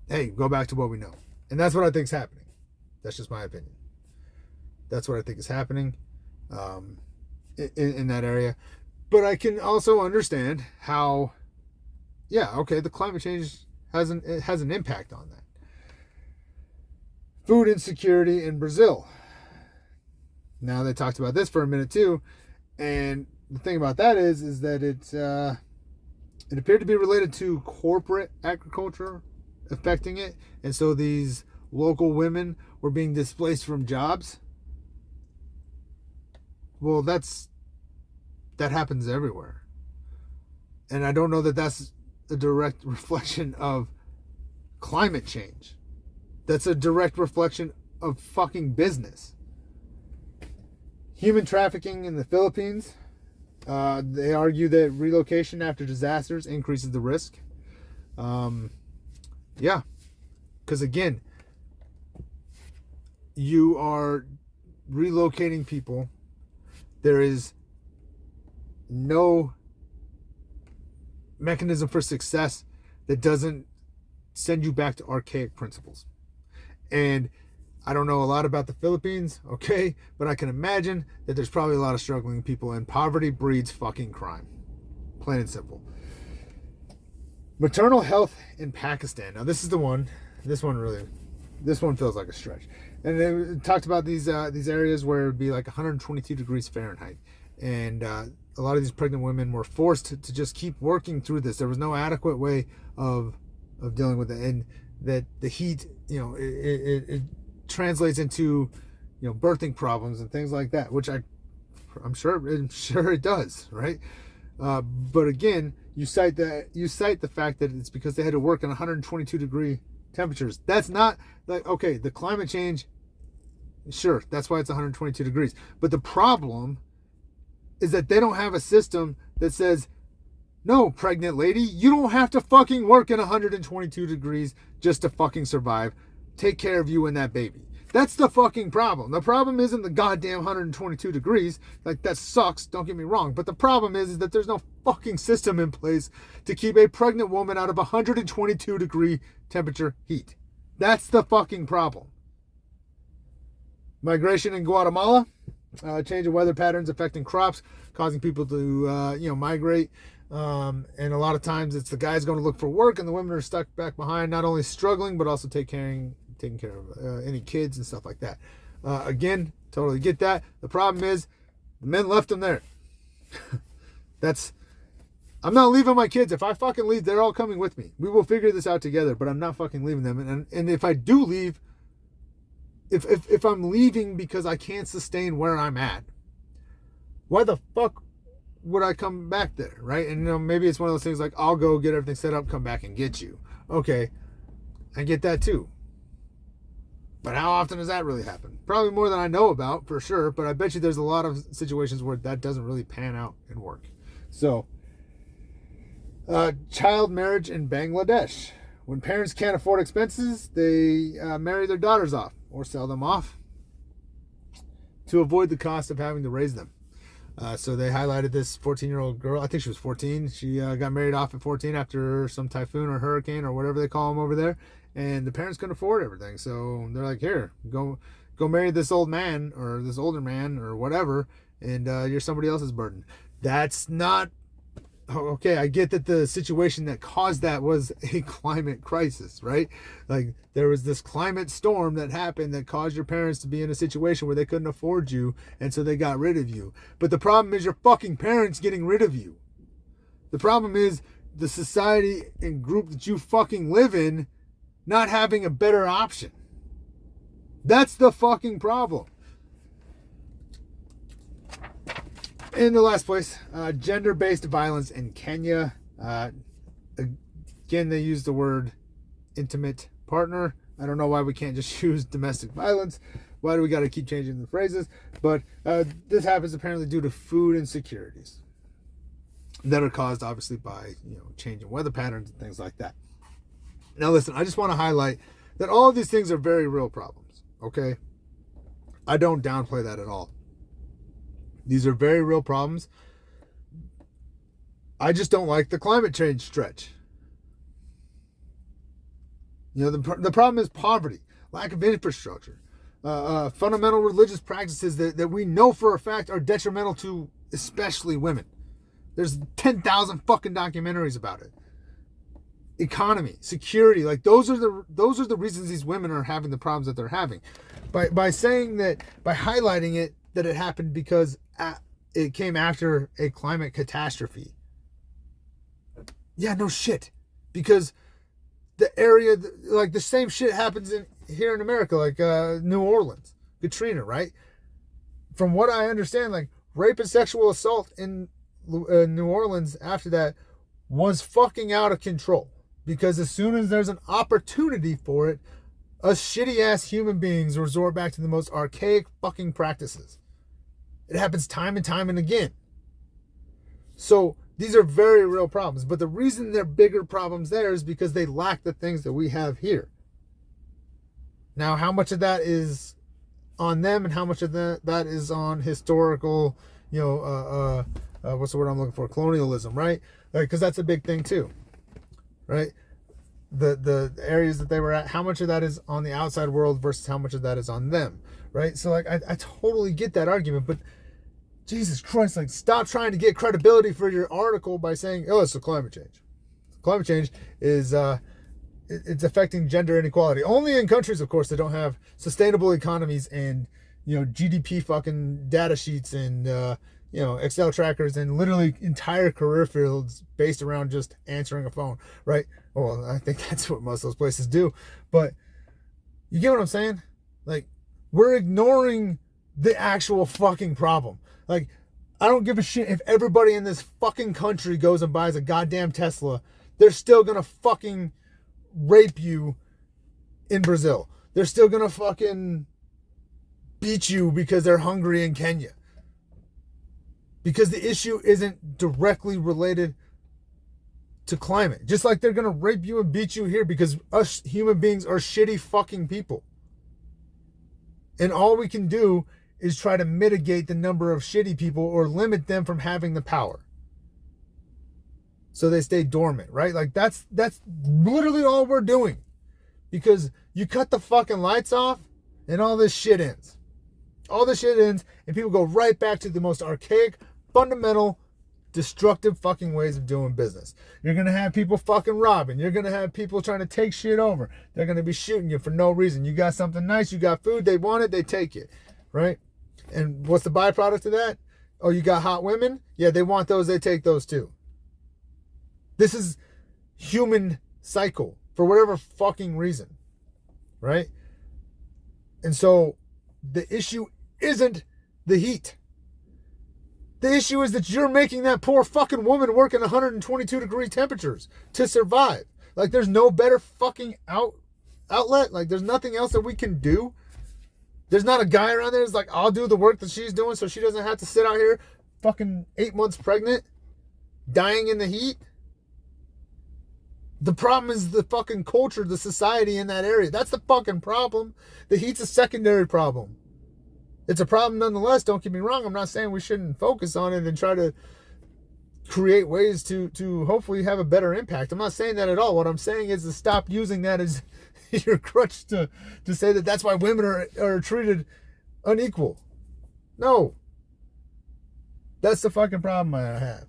hey, go back to what we know. And that's what I think is happening. That's just my opinion. That's what I think is happening in that area. But I can also understand how, the climate change has an impact on that. Food insecurity in Brazil. Now, they talked about this for a minute too, and the thing about that is that it appeared to be related to corporate agriculture affecting it, and so these local women were being displaced from jobs. Well, that happens everywhere. And I don't know that that's a direct reflection of climate change. That's a direct reflection of fucking business. Human trafficking in the Philippines. They argue that relocation after disasters increases the risk. Because again, you are relocating people. There is no mechanism for success that doesn't send you back to archaic principles. And I don't know a lot about the Philippines, okay, but I can imagine that there's probably a lot of struggling people, and poverty breeds fucking crime. Plain and simple. Maternal health in Pakistan. Now this is the one. This one feels like a stretch. And they talked about these areas where it would be like 122 degrees Fahrenheit. And a lot of these pregnant women were forced to just keep working through this. There was no adequate way of dealing with it. And that the heat, it translates into, birthing problems and things like that, which I'm sure it does, right? But again, you cite the fact that it's because they had to work in 122 degree temperatures. That's not like, okay, the climate change, sure, that's why it's 122 degrees. But the problem is that they don't have a system that says, no, pregnant lady, you don't have to fucking work in 122 degrees just to fucking survive. Take care of you and that baby. That's the fucking problem. The problem isn't the goddamn 122 degrees. Like, that sucks, don't get me wrong. But the problem is that there's no fucking system in place to keep a pregnant woman out of 122 degree temperature heat. That's the fucking problem. Migration in Guatemala. Change in weather patterns affecting crops, causing people to, migrate. And a lot of times it's the guys going to look for work and the women are stuck back behind, not only struggling, but also taking care of any kids and stuff like that. Again, totally get that. The problem is the men left them there. I'm not leaving my kids. If I fucking leave, they're all coming with me. We will figure this out together, but I'm not fucking leaving them. And if I do leave, if I'm leaving because I can't sustain where I'm at, why the fuck would I come back there, right? And maybe it's one of those things like, I'll go get everything set up, come back and get you. Okay, I get that too. But how often does that really happen? Probably more than I know about, for sure. But I bet you there's a lot of situations where that doesn't really pan out and work. So, child marriage in Bangladesh. When parents can't afford expenses, they marry their daughters off or sell them off to avoid the cost of having to raise them. So they highlighted this 14-year-old girl. I think she was 14. She got married off at 14 after some typhoon or hurricane or whatever they call them over there. And the parents couldn't afford everything. So they're like, here, go marry this old man or this older man or whatever. And you're somebody else's burden. That's not... Okay, I get that the situation that caused that was a climate crisis, right? Like, there was this climate storm that happened that caused your parents to be in a situation where they couldn't afford you, and so they got rid of you. But the problem is your fucking parents getting rid of you. The problem is the society and group that you fucking live in not having a better option. That's the fucking problem. In the last place, gender-based violence in Kenya. Again, they use the word intimate partner. I don't know why we can't just use domestic violence. Why do we got to keep changing the phrases? But this happens apparently due to food insecurities that are caused, obviously, by changing weather patterns and things like that. Now, listen, I just want to highlight that all of these things are very real problems, okay? I don't downplay that at all. These are very real problems. I just don't like the climate change stretch. The problem is poverty, lack of infrastructure, fundamental religious practices that we know for a fact are detrimental to especially women. There's 10,000 fucking documentaries about it. Economy, security, like those are the reasons these women are having the problems that they're having. By saying that, by highlighting it, that it happened because it came after a climate catastrophe. Yeah, no shit. Because the area, like the same shit happens here in America, like New Orleans, Katrina, right? From what I understand, like rape and sexual assault in New Orleans after that was fucking out of control. Because as soon as there's an opportunity for it, us shitty ass human beings resort back to the most archaic fucking practices. It happens time and time and again. So these are very real problems. But the reason they're bigger problems there is because they lack the things that we have here. Now, how much of that is on them and how much of that is on historical, what's the word I'm looking for? Colonialism, right? Because that's a big thing too, right? The areas that they were at, how much of that is on the outside world versus how much of that is on them, right? So like, I totally get that argument, but Jesus Christ, like, stop trying to get credibility for your article by saying, oh, it's a climate change. Climate change is, it's affecting gender inequality. Only in countries, of course, that don't have sustainable economies and, GDP fucking data sheets and, Excel trackers and literally entire career fields based around just answering a phone, right? Well, I think that's what most of those places do. But you get what I'm saying? Like, we're ignoring the actual fucking problem. Like, I don't give a shit if everybody in this fucking country goes and buys a goddamn Tesla. They're still gonna fucking rape you in Brazil. They're still gonna fucking beat you because they're hungry in Kenya. Because the issue isn't directly related to climate. Just like they're going to rape you and beat you here because us human beings are shitty fucking people. And all we can do is try to mitigate the number of shitty people or limit them from having the power. So they stay dormant, right? Like that's literally all we're doing. Because you cut the fucking lights off and all this shit ends. All this shit ends and people go right back to the most archaic, fundamental, destructive fucking ways of doing business. You're going to have people fucking robbing. You're going to have people trying to take shit over. They're going to be shooting you for no reason. You got something nice, you got food, they want it, they take it, right? And what's the byproduct of that? Oh, you got hot women? Yeah, they want those, they take those too. This is human cycle for whatever fucking reason, right? And so the issue isn't the heat. The issue is that you're making that poor fucking woman work in 122 degree temperatures to survive. Like there's no better fucking outlet. Like there's nothing else that we can do. There's not a guy around there that's like, I'll do the work that she's doing so she doesn't have to sit out here fucking 8 months pregnant, dying in the heat. The problem is the fucking culture, the society in that area. That's the fucking problem. The heat's a secondary problem. It's a problem nonetheless, don't get me wrong. I'm not saying we shouldn't focus on it and try to create ways to hopefully have a better impact. I'm not saying that at all. What I'm saying is to stop using that as your crutch to say that that's why women are treated unequal. No. That's the fucking problem I have.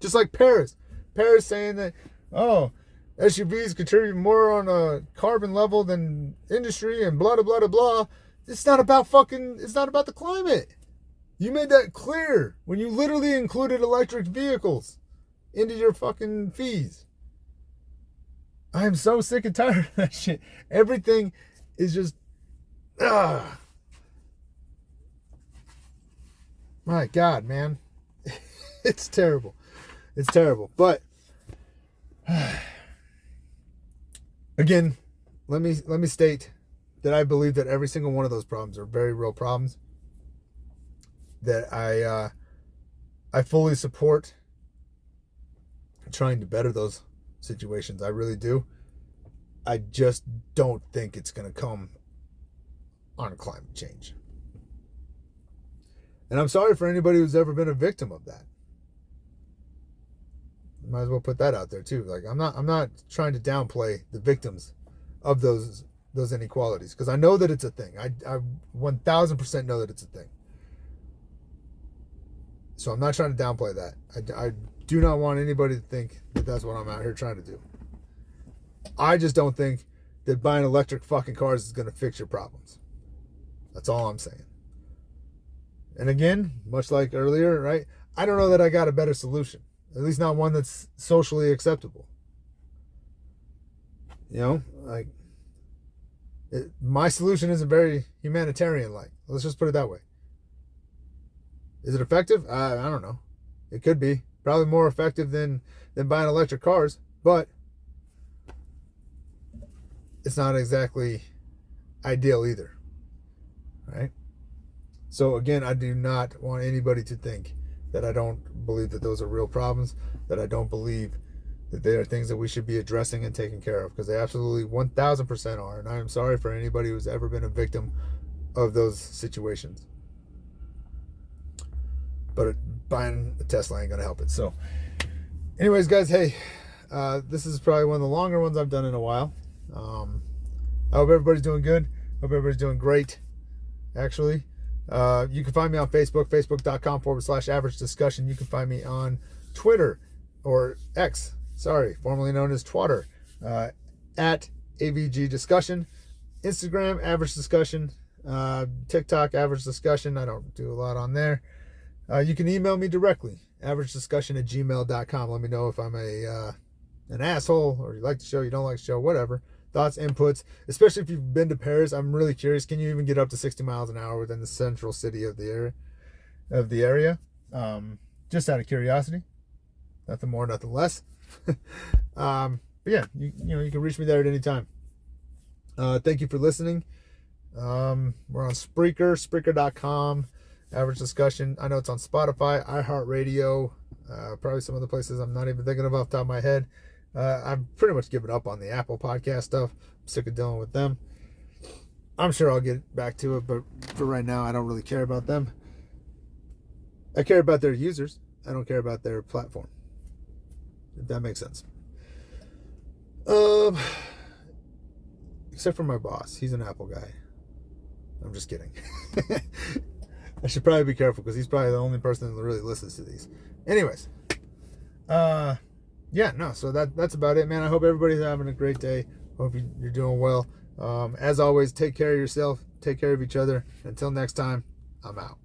Just like Paris. Paris saying that, oh, SUVs contribute more on a carbon level than industry and blah, blah, blah, blah, blah. It's not about the climate. You made that clear when you literally included electric vehicles into your fucking fees. I am so sick and tired of that shit. Everything is just, my God, man. It's terrible. It's terrible. But again, let me state that I believe that every single one of those problems are very real problems. That I fully support trying to better those situations. I really do. I just don't think it's going to come on climate change. And I'm sorry for anybody who's ever been a victim of that. Might as well put that out there too. Like I'm not trying to downplay the victims of those inequalities because I know that it's a thing. I 1000% know that it's a thing. So I'm not trying to downplay that. I do not want anybody to think that that's what I'm out here trying to do. I just don't think that buying electric fucking cars is going to fix your problems. That's all I'm saying. And again, much like earlier, right? I don't know that I got a better solution. At least not one that's socially acceptable. You know, like my solution isn't very humanitarian-like. Let's just put it that way. Is it effective? I don't know. It could be. Probably more effective than buying electric cars, but it's not exactly ideal either. Right? So again, I do not want anybody to think that I don't believe that those are real problems, that I don't believe that they are things that we should be addressing and taking care of, because they absolutely 1000% are. And I am sorry for anybody who's ever been a victim of those situations. But buying a Tesla ain't going to help it. So anyways, guys, hey, this is probably one of the longer ones I've done in a while. I hope everybody's doing good. Hope everybody's doing great, actually. You can find me on Facebook, facebook.com/average discussion. You can find me on Twitter, or X, formerly known as Twitter, at AVG discussion. Instagram, average discussion. TikTok, average discussion. I don't do a lot on there. You can email me directly, averagediscussion@gmail.com. Let me know if I'm an asshole, or you like the show, you don't like the show, whatever. Thoughts, inputs, especially if you've been to Paris. I'm really curious. Can you even get up to 60 miles an hour within the central city of the area? Just out of curiosity. Nothing more, nothing less. But yeah, you can reach me there at any time. Thank you for listening. We're on Spreaker, Spreaker.com. Average Discussion. I know it's on Spotify, iHeartRadio, probably some other places I'm not even thinking of off the top of my head. I've pretty much given up on the Apple podcast stuff. I'm sick of dealing with them. I'm sure I'll get back to it, but for right now, I don't really care about them. I care about their users. I don't care about their platform. If that makes sense. Except for my boss. He's an Apple guy. I'm just kidding. I should probably be careful because he's probably the only person that really listens to these. Anyways. So that's about it, man. I hope everybody's having a great day. Hope you're doing well. As always, take care of yourself. Take care of each other. Until next time, I'm out.